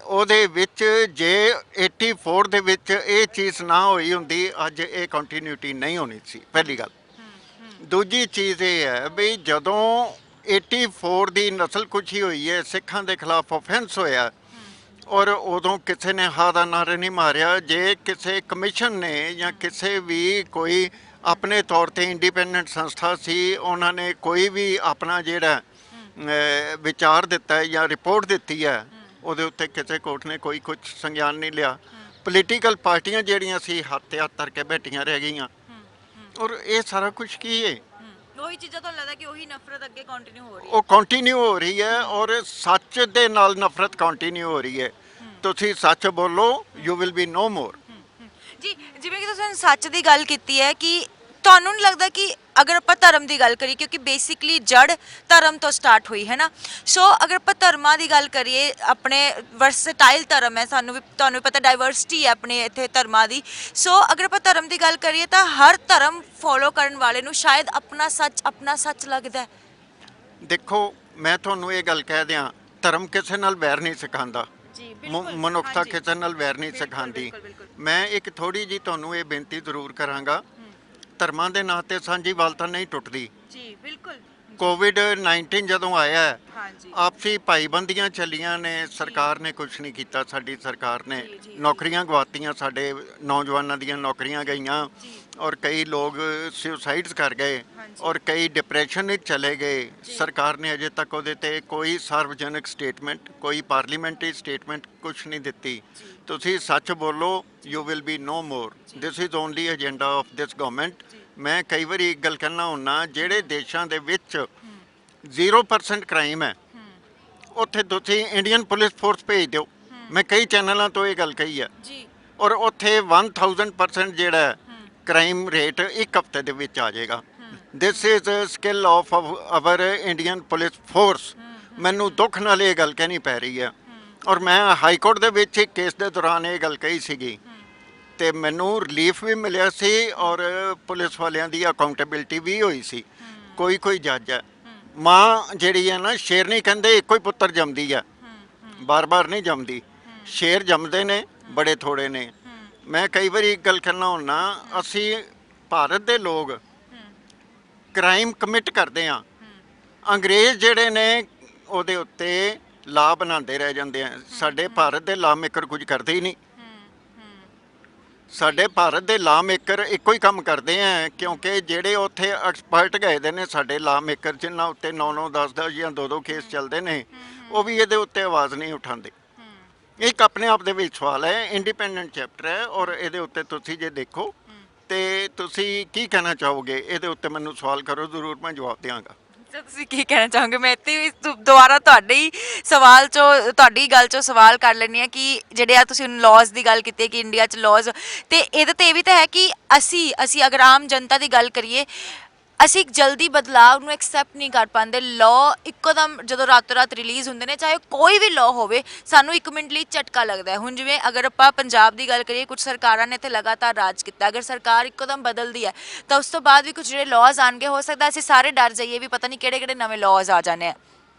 S4: ਉਹਦੇ ਵਿੱਚ ਜੇ 84 ਦੇ ਵਿੱਚ ਇਹ ਚੀਜ਼ ਨਾ ਹੋਈ ਹੁੰਦੀ, ਅੱਜ ਇਹ ਕੰਟੀਨਿਊਟੀ ਨਹੀਂ ਹੋਣੀ ਸੀ, ਪਹਿਲੀ ਗੱਲ। ਦੂਜੀ ਚੀਜ਼ ਇਹ ਹੈ ਵੀ ਜਦੋਂ 84 ਦੀ ਨਸਲਕੁਸ਼ੀ ਹੋਈ ਹੈ, ਸਿੱਖਾਂ ਦੇ ਖਿਲਾਫ ਆਫੈਂਸ ਹੋਇਆ, ਔਰ ਉਦੋਂ ਕਿਸੇ ਨੇ ਹਾਂ ਦਾ ਨਾਅਰਾ ਨਹੀਂ ਮਾਰਿਆ। ਜੇ ਕਿਸੇ ਕਮਿਸ਼ਨ ਨੇ ਜਾਂ ਕਿਸੇ ਵੀ ਕੋਈ ਆਪਣੇ ਤੌਰ ਤੇ ਇੰਡੀਪੈਂਡੈਂਟ ਸੰਸਥਾ ਸੀ, ਉਹਨਾਂ ਨੇ ਕੋਈ ਵੀ ਆਪਣਾ ਜਿਹੜਾ ਵਿਚਾਰ ਦਿੱਤਾ ਹੈ ਜਾਂ ਰਿਪੋਰਟ ਦਿੱਤੀ ਹੈ, ਉਹਦੇ ਉੱਤੇ ਕਿਸੇ ਕੋਰਟ ਨੇ ਕੋਈ ਕੁਝ ਸੰਗਿਆਨ ਨਹੀਂ ਲਿਆ। ਪੋਲੀਟੀਕਲ ਪਾਰਟੀਆਂ ਜਿਹੜੀਆਂ ਸੀ ਹੱਥ ਤੇ ਹੱਥ ਧਰ ਕੇ ਬੈਠੀਆਂ ਰਹਿ ਗਈਆਂ। ਔਰ ਇਹ ਸਾਰਾ ਕੁਝ ਕੀ ਹੈ?
S2: ਉਹੀ ਚੀਜ਼ਾਂ ਤੁਹਾਨੂੰ ਲੱਗਦਾ ਕਿ ਉਹੀ ਨਫ਼ਰਤ ਅੱਗੇ ਕੰਟੀਨਿਊ ਹੋ ਰਹੀ ਹੈ?
S4: ਉਹ ਕੰਟੀਨਿਊ ਹੋ ਰਹੀ ਹੈ, ਔਰ ਸੱਚ ਦੇ ਨਾਲ ਨਫ਼ਰਤ ਕੰਟੀਨਿਊ ਹੋ ਰਹੀ ਹੈ। ਤੁਸੀਂ ਸੱਚ ਬੋਲੋ, ਯੂ ਵਿਲ ਬੀ ਨੋ ਮੋਰ।
S2: ਜੀ, ਜਿਵੇਂ ਕਿ ਤੁਸੀਂ ਸੱਚ ਦੀ ਗੱਲ ਕੀਤੀ ਹੈ, ਕਿ ਤੁਹਾਨੂੰ ਨਹੀਂ ਲੱਗਦਾ ਕਿ ਅਗਰ ਆਪਾਂ ਧਰਮ ਦੀ ਗੱਲ ਕਰੀਏ, ਕਿਉਂਕਿ ਬੇਸਿਕਲੀ ਜੜ ਧਰਮ ਤੋਂ ਸਟਾਰਟ ਹੋਈ ਹੈ ਨਾ, ਸੋ ਅਗਰ ਆਪਾਂ ਧਰਮਾਂ ਦੀ ਗੱਲ ਕਰੀਏ, ਆਪਣੇ ਵਰਸਟਾਈਲ ਧਰਮ ਹੈ, ਸਾਨੂੰ ਵੀ ਤੁਹਾਨੂੰ ਵੀ ਪਤਾ ਡਾਈਵਰਸਿਟੀ ਹੈ ਆਪਣੇ ਇੱਥੇ ਧਰਮਾਂ ਦੀ। ਸੋ ਅਗਰ ਆਪਾਂ ਧਰਮ ਦੀ ਗੱਲ ਕਰੀਏ ਤਾਂ ਹਰ ਧਰਮ ਫੋਲੋ ਕਰਨ ਵਾਲੇ ਨੂੰ ਸ਼ਾਇਦ ਆਪਣਾ ਸੱਚ ਲੱਗਦਾ ਹੈ।
S4: ਦੇਖੋ, ਮੈਂ ਤੁਹਾਨੂੰ ਇਹ ਗੱਲ ਕਹਿ ਦਿਆਂ, ਧਰਮ ਕਿਸੇ ਨਾਲ ਵੈਰ ਨਹੀਂ ਸਿਖਾਉਂਦਾ, ਮਨੁੱਖਤਾ ਕਿਸੇ ਨਾਲ ਵੈਰ ਨਹੀਂ ਸਿਖਾਉਂਦੀ। ਮੈਂ ਇੱਕ ਥੋੜੀ ਜੀ ਤੁਹਾਨੂੰ ਇਹ ਬੇਨਤੀ ਜ਼ਰੂਰ ਕਰਾਂਗਾ, ਧਰਮਾਂ ਦੇ ਨਾਂ ਤੇ ਸਾਂਝੀਵਾਲਤਾ ਨਹੀਂ ਟੁੱਟਦੀ।
S2: ਜੀ ਬਿਲਕੁਲ।
S4: ਕੋਵਿਡ-19 ਜਦੋਂ ਆਇਆ, ਆਪਸੀ ਭਾਈਬੰਦੀਆਂ ਚੱਲੀਆਂ ਨੇ, ਸਰਕਾਰ ਨੇ ਕੁਝ ਨਹੀਂ ਕੀਤਾ। ਸਾਡੀ ਸਰਕਾਰ ਨੇ ਨੌਕਰੀਆਂ ਗਵਾਤੀਆਂ, ਸਾਡੇ ਨੌਜਵਾਨਾਂ ਦੀਆਂ ਨੌਕਰੀਆਂ ਗਈਆਂ, ਔਰ ਕਈ ਲੋਕ ਸੁਸਾਈਡਸ ਕਰ ਗਏ, ਔਰ ਕਈ ਡਿਪਰੈਸ਼ਨ ਵਿੱਚ ਚਲੇ ਗਏ। ਸਰਕਾਰ ਨੇ ਅਜੇ ਤੱਕ ਉਹਦੇ ਤੇ ਕੋਈ ਸਾਰਵਜਨਿਕ ਸਟੇਟਮੈਂਟ, ਕੋਈ ਪਾਰਲੀਮੈਂਟਰੀ ਸਟੇਟਮੈਂਟ ਕੁਝ ਨਹੀਂ ਦਿੱਤੀ। ਤੁਸੀਂ ਸੱਚ ਬੋਲੋ, you will be no more. This is only agenda of this government. ਮੈਂ ਕਈ ਵਾਰੀ ਇੱਕ ਗੱਲ ਕਹਿਣਾ ਹੁੰਨਾ, ਜਿਹੜੇ ਦੇਸ਼ਾਂ ਦੇ ਵਿੱਚ 0% ਕ੍ਰਾਈਮ ਹੈ, ਉੱਥੇ ਤੁਸੀਂ ਇੰਡੀਅਨ ਪੁਲਿਸ ਫੋਰਸ ਭੇਜ ਦਿਓ। ਮੈਂ ਕਈ ਚੈਨਲਾਂ ਤੋਂ ਇਹ ਗੱਲ ਕਹੀ ਹੈ। ਔਰ ਉੱਥੇ 1000% ਜਿਹੜਾ ਕ੍ਰਾਈਮ ਰੇਟ ਇੱਕ ਹਫ਼ਤੇ ਦੇ ਵਿੱਚ ਆ ਜਾਏਗਾ। This is skill of hour Indian police force. ਮੈਨੂੰ ਦੁੱਖ ਨਾਲ ਇਹ ਗੱਲ ਕਹਿਣੀ ਪੈ ਰਹੀ ਹੈ। ਔਰ ਮੈਂ ਹਾਈ ਕੋਰਟ ਦੇ ਵਿੱਚ ਇੱਕ ਕੇਸ ਦੇ ਦੌਰਾਨ ਇਹ ਗੱਲ ਕਹੀ ਸੀਗੀ, ਤੇ ਮੈਨੂੰ ਰਿਲੀਫ ਵੀ ਮਿਲਿਆ ਸੀ, ਔਰ ਪੁਲਿਸ ਵਾਲਿਆਂ ਦੀ ਅਕਾਊਂਟੇਬਿਲਟੀ ਵੀ ਹੋਈ ਸੀ। ਕੋਈ ਜੱਜ ਹੈ, ਮਾਂ ਜਿਹੜੀ ਹੈ ਨਾ, ਸ਼ੇਰਨੀ ਕਹਿੰਦੇ ਇੱਕੋ ਹੀ ਪੁੱਤਰ ਜੰਮਦੀ ਹੈ, ਬਾਰ-ਬਾਰ ਨਹੀਂ ਜੰਮਦੀ। ਸ਼ੇਰ ਜੰਮਦੇ ਨੇ, ਬੜੇ ਥੋੜੇ ਨੇ। ਮੈਂ ਕਈ ਵਾਰੀ ਇੱਕ ਗੱਲ ਕਰਨਾ ਹੁੰਨਾ, ਅਸੀਂ ਭਾਰਤ ਦੇ ਲੋਕ ਕ੍ਰਾਈਮ ਕਮਿਟ ਕਰਦੇ ਹਾਂ। ਅੰਗਰੇਜ਼ ਜਿਹੜੇ ਨੇ ਉਹਦੇ ਉੱਤੇ ਲਾ ਬਣਾਉਂਦੇ ਰਹਿ ਜਾਂਦੇ ਆ। ਸਾਡੇ ਭਾਰਤ ਦੇ ਲਾ ਮੇਕਰ ਕੁਝ ਕਰਦੇ ਹੀ ਨਹੀਂ। ਸਾਡੇ ਭਾਰਤ ਦੇ ਲਾ ਮੇਕਰ ਇੱਕੋ ਹੀ ਕੰਮ ਕਰਦੇ ਆ, ਕਿਉਂਕਿ ਜਿਹੜੇ ਉੱਥੇ ਐਕਸਪਰਟ ਗਏ ਦੇ ਨੇ ਸਾਡੇ ਲਾ ਮੇਕਰ, ਜਿਨ੍ਹਾਂ ਉੱਤੇ 9-9 10-10 ਜਾਂ 2-2 ਕੇਸ ਚੱਲਦੇ ਨੇ, ਉਹ ਵੀ ਇਹਦੇ ਉੱਤੇ ਆਵਾਜ਼ ਨਹੀਂ ਉਠਾਉਂਦੇ। ਇੱਕ ਆਪਣੇ ਆਪ ਦੇ ਵਿੱਚ ਸਵਾਲ ਹੈ, ਇੰਡੀਪੈਂਡੈਂਟ ਚੈਪਟਰ ਹੈ, ਔਰ ਇਹਦੇ ਉੱਤੇ ਤੁਸੀਂ ਜੇ ਦੇਖੋ ਤੇ ਤੁਸੀਂ ਕੀ ਕਹਿਣਾ ਚਾਹੋਗੇ ਇਹਦੇ ਉੱਤੇ? ਮੈਨੂੰ ਸਵਾਲ ਕਰੋ, ਜ਼ਰੂਰ ਮੈਂ ਜਵਾਬ ਦਿਆਂਗਾ।
S2: ਸਰ ਤੁਸੀਂ ਕੀ ਕਹਿਣਾ ਚਾਹੋਗੇ? ਮੈਂ ਇੱਥੇ ਵੀ ਦੁਬਾਰਾ ਤੁਹਾਡੇ ਹੀ ਸਵਾਲ ਚੋਂ, ਤੁਹਾਡੀ ਗੱਲ ਚੋਂ ਸਵਾਲ ਕਰ ਲੈਂਦੀ ਹਾਂ ਕਿ ਜਿਹੜੇ ਆ ਤੁਸੀਂ ਲਾਜ਼ ਦੀ ਗੱਲ ਕੀਤੀ ਕਿ ਇੰਡੀਆ 'ਚ ਲਾਜ਼, ਤੇ ਇਹਦੇ ਤੇ ਇਹ ਵੀ ਤਾਂ ਹੈ ਕਿ ਅਸੀਂ ਅਗਰ ਆਮ ਜਨਤਾ ਦੀ ਗੱਲ ਕਰੀਏ, ਅਸੀਂ ਜਲਦੀ ਬਦਲਾਵ ਨੂੰ ਐਕਸੈਪਟ ਨਹੀਂ ਕਰ ਪਾਉਂਦੇ। ਲਾਅ ਇੱਕੋਦਮ ਜਦੋਂ ਰਾਤੋਂ ਰਾਤ ਰਿਲੀਜ਼ ਹੁੰਦੇ ਨੇ, ਚਾਹੇ ਕੋਈ ਵੀ ਲਾਅ ਹੋਵੇ, ਸਾਨੂੰ 1 ਮਿੰਟ ਲਈ ਝਟਕਾ ਲੱਗਦਾ ਹੈ। ਹੁਣ ਜਿਵੇਂ ਅਗਰ ਆਪਾਂ ਪੰਜਾਬ ਦੀ ਗੱਲ ਕਰੀਏ, ਕੁਝ ਸਰਕਾਰਾਂ ਨੇ ਇੱਥੇ ਲਗਾਤਾਰ ਰਾਜ ਕੀਤਾ, ਅਗਰ ਸਰਕਾਰ ਇੱਕੋਦਮ ਬਦਲਦੀ ਹੈ ਤਾਂ ਉਸ ਤੋਂ ਬਾਅਦ ਵੀ ਕੁਝ ਜਿਹੜੇ ਲਾਅਜ਼ ਆਣਗੇ, ਹੋ ਸਕਦਾ ਅਸੀਂ ਸਾਰੇ ਡਰ ਜਾਈਏ ਵੀ ਪਤਾ ਨਹੀਂ ਕਿਹੜੇ ਕਿਹੜੇ ਨਵੇਂ ਲਾਅਜ਼ ਆ ਜਾਣੇ ਆ।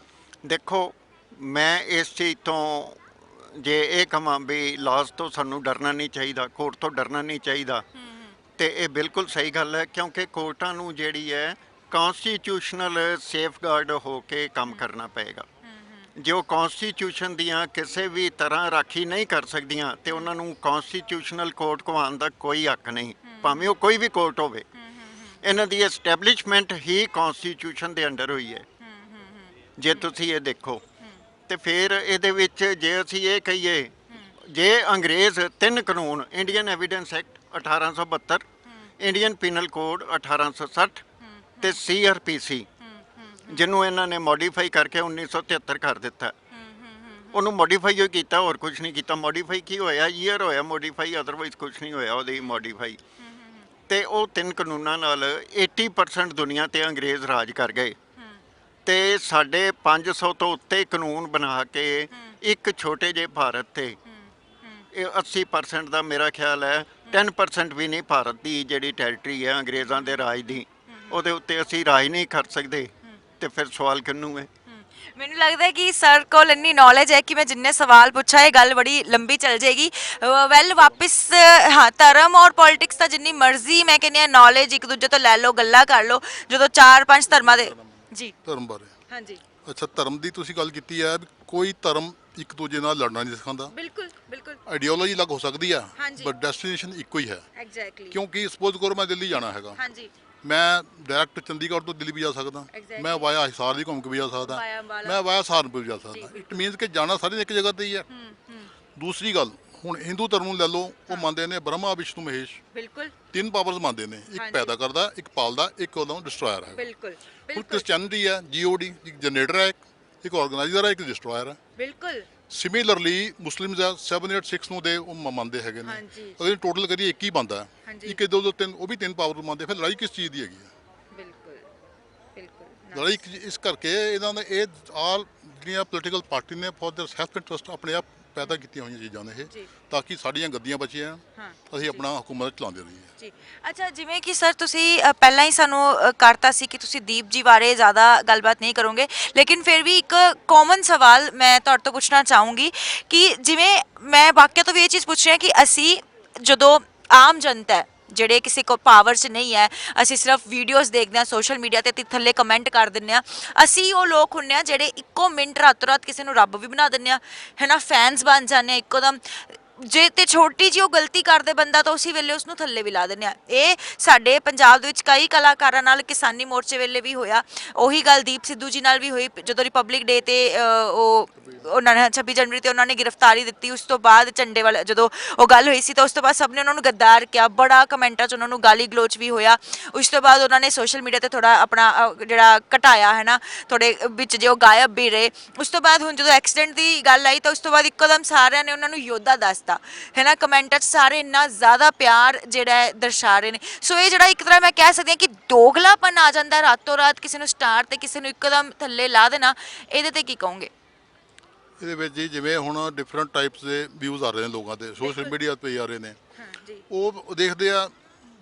S4: ਦੇਖੋ, ਮੈਂ ਇਸ ਚੀਜ਼ ਤੋਂ ਜੇ ਇਹ ਕਹਾਂ ਵੀ ਲਾਜ਼ ਤੋਂ ਸਾਨੂੰ ਡਰਨਾ ਨਹੀਂ ਚਾਹੀਦਾ, ਕੋਰਟ ਤੋਂ ਡਰਨਾ ਨਹੀਂ ਚਾਹੀਦਾ, ਤੇ ਇਹ ਬਿਲਕੁਲ ਸਹੀ ਗੱਲ ਹੈ, ਕਿਉਂਕਿ ਕੋਰਟਾਂ ਨੂੰ ਜਿਹੜੀ ਹੈ ਕੌਨਸਟੀਟਿਊਸ਼ਨਲ ਸੇਫਗਾਰਡ ਹੋ ਕੇ ਕੰਮ ਕਰਨਾ ਪਏਗਾ। ਜੋ ਕੌਨਸਟੀਟਿਊਸ਼ਨ ਦੀਆਂ ਕਿਸੇ ਵੀ ਤਰ੍ਹਾਂ ਰਾਖੀ ਨਹੀਂ ਕਰ ਸਕਦੀਆਂ ਤੇ ਉਹਨਾਂ ਨੂੰ ਕੌਨਸਟੀਟਿਊਸ਼ਨਲ ਕੋਰਟ ਕਹਾਉਣ ਦਾ ਕੋਈ ਹੱਕ ਨਹੀਂ, ਭਾਵੇਂ ਉਹ ਕੋਈ ਵੀ ਕੋਰਟ ਹੋਵੇ। ਇਹਨਾਂ ਦੀ ਐਸਟੈਬਲਿਸ਼ਮੈਂਟ ਹੀ ਕੌਨਸਟੀਟਿਊਸ਼ਨ ਦੇ ਅੰਡਰ ਹੋਈ ਹੈ। ਜੇ ਤੁਸੀਂ ਇਹ ਦੇਖੋ ਤੇ ਫਿਰ ਇਹਦੇ ਵਿੱਚ ਜੇ ਅਸੀਂ ਇਹ ਕਹੀਏ, ਜੇ ਅੰਗਰੇਜ਼ 3 ਕਾਨੂੰਨ, Indian evidence act 1872, Indian penal code 1860 ਤੇ CRPC, ਜਿਹਨੂੰ ਇਹਨਾਂ ਨੇ ਮੋਡੀਫਾਈ ਕਰਕੇ 1973 ਕਰ ਦਿੱਤਾ। ਉਹਨੂੰ ਮੋਡੀਫਾਈ ਹੀ ਕੀਤਾ, ਹੋਰ ਕੁਝ ਨਹੀਂ ਕੀਤਾ। ਮੋਡੀਫਾਈ ਕੀ ਹੋਇਆ? ਈਅਰ ਹੋਇਆ ਮੋਡੀਫਾਈ, ਅਦਰਵਾਈਜ਼ ਕੁਝ ਨਹੀਂ ਹੋਇਆ ਉਹਦੀ ਮੋਡੀਫਾਈ। ਤੇ ਉਹ 3 ਕਾਨੂੰਨਾਂ ਨਾਲ 80% ਦੁਨੀਆ ਤੇ ਅੰਗਰੇਜ਼ ਰਾਜ ਕਰ ਗਏ ਤੇ ਸਾਡੇ 500 ਤੋਂ ਉੱਤੇ ਕਾਨੂੰਨ ਬਣਾ ਕੇ ਇੱਕ ਛੋਟੇ ਜਿਹੇ ਭਾਰਤ ਤੇ ਇਹ 80% ਦਾ ਮੇਰਾ ਖਿਆਲ ਹੈ 10% ਵੀ ਨਹੀਂ ਭਾਰਤ ਦੀ ਜਿਹੜੀ ਟੈਰੀਟਰੀ ਹੈ ਅੰਗਰੇਜ਼ਾਂ ਦੇ ਰਾਜ ਦੀ, ਉਹਦੇ ਉੱਤੇ ਅਸੀਂ ਰਾਜ ਨਹੀਂ ਕਰ ਸਕਦੇ, ਤੇ ਫਿਰ ਸਵਾਲ ਕਿਹਨੂੰ ਹੈ?
S2: ਮੈਨੂੰ ਲੱਗਦਾ ਹੈ ਕਿ ਸਰ ਕੋਲ ਇੰਨੀ ਨੌਲੇਜ ਹੈ ਕਿ ਮੈਂ ਜਿੰਨੇ ਸਵਾਲ ਪੁੱਛਾ ਇਹ ਗੱਲ ਬੜੀ ਲੰਬੀ ਚੱਲ ਜਾਏਗੀ। ਵੈਲ ਵਾਪਿਸ ਹਾਂ, ਧਰਮ ਔਰ ਪੋਲਿਟਿਕਸ ਤਾਂ ਜਿੰਨੀ ਮਰਜ਼ੀ ਮੈਂ ਕਹਿੰਦੀ ਹਾਂ ਨੌਲੇਜ ਇੱਕ ਦੂਜੇ ਤੋਂ ਲੈ ਲਓ, ਗੱਲਾਂ ਕਰ ਲਓ, ਜਦੋਂ 4-5 ਧਰਮਾਂ ਦੇ ਜੀ
S6: ਧਰਮ ਬਾਰੇ।
S2: ਹਾਂਜੀ,
S6: ਅੱਛਾ, ਧਰਮ ਦੀ ਤੁਸੀਂ ਗੱਲ ਕੀਤੀ ਹੈ ਵੀ ਕੋਈ ਧਰਮ ਇੱਕ ਦੂਜੇ ਨਾਲ ਲੜਨਾ ਨਹੀਂ ਸਿਖਾਉਂਦਾ।
S2: ਬਿਲਕੁਲ ਬਿਲਕੁਲ
S6: ਆਈਡੀਓਲੋਜੀ ਅਲੱਗ ਹੋ ਸਕਦੀ ਆ,
S2: ਹਾਂਜੀ।
S6: ਬਟ ਡੈਸਟੀਨੇਸ਼ਨ ਇੱਕੋ ਹੀ ਹੈ।
S2: ਐਗਜ਼ੈਕਟਲੀ,
S6: ਕਿਉਂਕਿ ਸਪੋਜ਼ ਕਰੋ ਮੈਂ ਦਿੱਲੀ ਜਾਣਾ ਹੈਗਾ,
S2: ਹਾਂਜੀ,
S6: ਮੈਂ ਡਾਇਰੈਕਟ ਚੰਡੀਗੜ੍ਹ ਤੋਂ ਦਿੱਲੀ ਵੀ ਜਾ ਸਕਦਾ,
S2: Exactly.
S6: ਮੈਂ ਵਾਇਆ ਹਿਸਾਰ ਵੀ ਘੁੰਮ ਕੇ ਵੀ ਜਾ ਸਕਦਾ,
S2: Via ਅੰਬਾਲਾ।
S6: ਮੈਂ ਵਾਇਆ ਸਹਾਰਨਪੁਰ ਵੀ ਜਾ ਸਕਦਾ। ਇਟ ਮੀਨਸ ਕਿ ਜਾਣਾ ਸਾਰੇ ਇੱਕ ਜਗ੍ਹਾ ਤੇ ਹੀ ਹੈ। ਦੂਸਰੀ ਗੱਲ, ਹੁਣ ਹਿੰਦੂ ਧਰਮ ਨੂੰ ਲੈ ਲਓ, ਉਹ ਮੰਨਦੇ ਨੇ ਬ੍ਰਹਮਾ ਵਿਸ਼ਨੂੰ ਮਹੇਸ਼,
S2: ਬਿਲਕੁਲ
S6: 3 ਪਾਵਰਸ ਮੰਨਦੇ ਨੇ, ਇੱਕ
S2: ਹਾਂਜੀ।
S6: ਪੈਦਾ ਕਰਦਾ, ਇੱਕ ਪਾਲਦਾ, ਇੱਕ ਉਹਦਾ ਡਿਸਟਰੋਇਰ ਹੈ।
S2: ਬਿਲਕੁਲ
S6: ਹੁਣ
S2: ਬਿਲਕੁਲ
S6: ਕ੍ਰਿਸਚੈਨਿਟੀ ਹੈ, GOD, ਇੱਕ ਜਨਰੇਟਰ ਹੈ, ਇੱਕ ਆਰਗੇਨਾਈਜ਼ਰ ਹੈ, ਇੱਕ ਡਿਸਟਰੋਇਰ ਹੈ।
S2: ਬਿਲਕੁਲ
S6: ਸਿਮਿਲਰਲੀ ਮੁਸਲਿਮਸ ਆ 786 ਨੂੰ ਦੇ ਉਹ ਮੰਨਦੇ ਹੈਗੇ ਨੇ।
S2: ਹਾਂਜੀ।
S6: ਅਗਰ ਟੋਟਲ ਕਰੀਏ 21 ਬੰਦਾ,
S2: ਹਾਂਜੀ।
S6: ਇੱਕ ਦੋ ਦੋ ਤਿੰਨ, ਉਹ ਵੀ 3 ਪਾਵਰ ਮੰਨਦੇ। ਫਿਰ ਲੜਾਈ ਕਿਸ ਚੀਜ਼ ਦੀ ਹੈਗੀ ਹੈ?
S2: ਬਿਲਕੁਲ ਬਿਲਕੁਲ
S6: ਲੜਾਈ ਇਸ ਕਰਕੇ ਇਹਨਾਂ ਨੇ ਇਹ ਆਲ ਜਿਹੜੀਆਂ ਪੋਲੀਟੀਕਲ ਪਾਰਟੀ ਨੇ ਫॉर देयर ਸੈਲਫ ਇੰਟਰਸਟ ਆਪਣੇ ਆਪ ਪੈਦਾ ਕੀਤੀਆਂ ਹੋਈਆਂ ਚੀਜ਼ਾਂ ਨੇ ਇਹ,
S2: ਜੀ।
S6: ਤਾਂ ਕਿ ਸਾਡੀਆਂ ਗੱਦੀਆਂ ਬਚੀਆਂ,
S2: ਹਾਂ,
S6: ਅਸੀਂ ਆਪਣਾ ਹਕੂਮਤ ਚਲਾਉਂਦੇ ਰਹੀਏ।
S2: ਜੀ। ਅੱਛਾ, ਜਿਵੇਂ ਕਿ ਸਰ ਤੁਸੀਂ ਪਹਿਲਾਂ ਹੀ ਸਾਨੂੰ ਕਰਤਾ ਸੀ ਕਿ ਤੁਸੀਂ ਦੀਪ ਜੀ ਬਾਰੇ ਜ਼ਿਆਦਾ ਗੱਲਬਾਤ ਨਹੀਂ ਕਰੋਗੇ, ਲੇਕਿਨ ਫਿਰ ਵੀ ਇੱਕ ਕਾਮਨ ਸਵਾਲ ਮੈਂ ਤੁਹਾਡੇ ਤੋਂ ਪੁੱਛਣਾ ਚਾਹੂੰਗੀ ਕਿ ਜਿਵੇਂ ਮੈਂ ਬਾਕੀਆਂ ਤੋਂ ਵੀ ਇਹ ਚੀਜ਼ ਪੁੱਛ ਰਹੀ ਹਾਂ ਕਿ ਅਸੀਂ ਜਦੋਂ ਆਮ ਜਨਤਾ ਹੈ, ਜਿਹੜੇ ਕਿਸੇ ਕੋ ਪਾਵਰ 'ਚ ਨਹੀਂ ਹੈ, ਅਸੀਂ ਸਿਰਫ ਵੀਡੀਓਜ਼ ਦੇਖਦੇ ਹਾਂ ਸੋਸ਼ਲ ਮੀਡੀਆ ਤੇ ਥੱਲੇ ਕਮੈਂਟ ਕਰ ਦਿੰਦੇ ਹਾਂ, ਅਸੀਂ ਉਹ ਲੋਕ ਹੁੰਦੇ ਹਾਂ ਜਿਹੜੇ ਇੱਕੋ ਮਿੰਟ ਰਾਤੋਂ ਰਾਤ ਕਿਸੇ ਨੂੰ ਰੱਬ ਵੀ ਬਣਾ ਦਿੰਦੇ ਹਾਂ, ਹੈ ਨਾ, ਫੈਨਸ ਬਣ ਜਾਂਦੇ ਹਾਂ ਇੱਕੋਦਮ। ਜੇ ਤੇ ਛੋਟੀ ਜਿਹੀ ਉਹ ਗਲਤੀ ਕਰਦੇ ਬੰਦਾ ਤਾਂ ਉਸੇ ਵੇਲੇ ਉਸਨੂੰ ਥੱਲੇ ਵੀ ਲਾ ਦਿੰਦੇ ਆ। ਇਹ ਸਾਡੇ ਪੰਜਾਬ ਦੇ ਵਿੱਚ ਕਈ ਕਲਾਕਾਰਾਂ ਨਾਲ ਕਿਸਾਨੀ ਮੋਰਚੇ ਵੇਲੇ ਵੀ ਹੋਇਆ। ਉਹੀ ਗੱਲ ਦੀਪ ਸਿੱਧੂ ਜੀ ਨਾਲ ਵੀ ਹੋਈ ਜਦੋਂ ਰਿਪਬਲਿਕ ਡੇ ਤੇ ਉਹਨਾਂ ਨੇ 26 ਜਨਵਰੀ ਤੇ ਉਹਨਾਂ ਨੇ ਗ੍ਰਿਫਤਾਰੀ ਦਿੱਤੀ। ਉਸ ਤੋਂ ਬਾਅਦ ਝੰਡੇ ਵਾਲਾ ਜਦੋਂ ਉਹ ਗੱਲ ਹੋਈ ਸੀ ਤਾਂ ਉਸ ਤੋਂ ਬਾਅਦ ਸਭ ਨੇ ਉਹਨਾਂ ਨੂੰ ਗੱਦਾਰ ਕਿਹਾ, ਬੜਾ ਕਮੈਂਟਾਂ 'ਚ ਉਹਨਾਂ ਨੂੰ ਗਾਲੀ ਗਲੋਚ ਵੀ ਹੋਇਆ। ਉਸ ਤੋਂ ਬਾਅਦ ਉਹਨਾਂ ਨੇ ਸੋਸ਼ਲ ਮੀਡੀਆ ਤੇ ਥੋੜਾ ਆਪਣਾ ਜਿਹੜਾ ਘਟਾਇਆ ਹੈ ਨਾ, ਥੋੜੇ ਵਿੱਚ ਜੇ ਉਹ ਗਾਇਬ ਵੀ ਰਹੇ। ਉਸ ਤੋਂ ਬਾਅਦ ਹੁਣ ਜਦੋਂ ਐਕਸੀਡੈਂਟ ਦੀ ਗੱਲ ਆਈ ਤਾਂ ਉਸ ਤੋਂ ਬਾਅਦ ਇੱਕੋਦਮ ਸਾਰਿਆਂ ਨੇ ਉਹਨਾਂ ਨੂੰ ਯੋਧਾ ਦੱਸਤਾ, ਹੈ ਨਾ। ਕਮੈਂਟਾਂ 'ਚ ਸਾਰੇ ਇੰਨਾ ਜ਼ਿਆਦਾ ਪਿਆਰ ਜਿਹੜਾ ਹੈ ਦਰਸਾ ਰਹੇ ਨੇ। ਸੋ ਇਹ ਜਿਹੜਾ ਇੱਕ ਤਰ੍ਹਾਂ ਮੈਂ ਕਹਿ ਸਕਦੀ ਹਾਂ ਕਿ ਦੋਗਲਾਪਨ ਆ ਜਾਂਦਾ ਰਾਤੋਂ ਰਾਤ ਕਿਸੇ ਨੂੰ ਸਟਾਰ ਤੇ ਕਿਸੇ ਨੂੰ ਇੱਕਦਮ ਥੱਲੇ ਲਾ ਦੇਣਾ, ਇਹਦੇ ਤੇ ਕੀ ਕਹੋਗੇ?
S6: ਇਹਦੇ ਵਿੱਚ ਜੀ ਜਿਵੇਂ ਹੁਣ ਡਿਫਰੈਂਟ ਟਾਈਪਸ ਦੇ ਵਿਊਜ਼ ਆ ਰਹੇ ਨੇ ਲੋਕਾਂ ਦੇ, ਸੋਸ਼ਲ ਮੀਡੀਆ ਤੇ ਆ ਰਹੇ ਨੇ। ਉਹ ਦੇਖਦੇ ਆ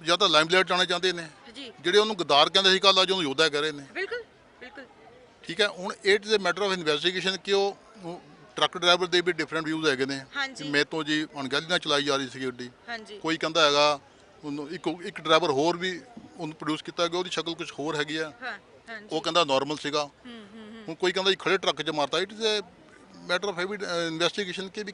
S6: ਜਾਂ ਤਾਂ ਲਾਈਮਲਾਈਟ ਜਾਣਾ ਚਾਹੁੰਦੇ ਨੇ, ਜਿਹੜੇ ਉਹਨੂੰ ਗਦਾਰ ਕਹਿੰਦੇ ਸੀ ਕੱਲ੍ਹ ਅੱਜ ਉਹਨੂੰ ਯੋਧਾ ਕਹਿ ਰਹੇ ਨੇ।
S2: ਬਿਲਕੁਲ ਬਿਲਕੁਲ
S6: ਠੀਕ ਹੈ, ਹੁਣ it is a matter of investigation ਕਿ ਉਹ ਟਰੱਕ ਡਰਾਈਵਰ ਦੇ ਵੀ ਡਿਫਰੈਂਟ ਵਿਊਜ਼ ਹੈਗੇ ਨੇ ਕਿ ਮੇਰੇ ਤੋਂ ਜੀ ਅਣਗਹਿਲੀ ਨਾਲ ਚਲਾਈ ਜਾ ਰਹੀ ਸੀ ਗੱਡੀ। ਕੋਈ ਕਹਿੰਦਾ ਹੈਗਾ ਉਹਨੂੰ ਇੱਕ ਡਰਾਈਵਰ ਹੋਰ ਵੀ ਉਹਨੂੰ ਪ੍ਰੋਡਿਊਸ ਕੀਤਾ ਗਿਆ, ਉਹਦੀ ਸ਼ਕਲ ਕੁਝ ਹੋਰ ਹੈਗੀ ਆ, ਉਹ ਕਹਿੰਦਾ ਨਾਰਮਲ ਸੀਗਾ। ਹੁਣ ਕੋਈ ਕਹਿੰਦਾ ਜੀ ਖੜੇ ਟਰੱਕ 'ਚ ਮਾਰਤਾ। It is matter of heavy investigation ਕਿ ਵੀ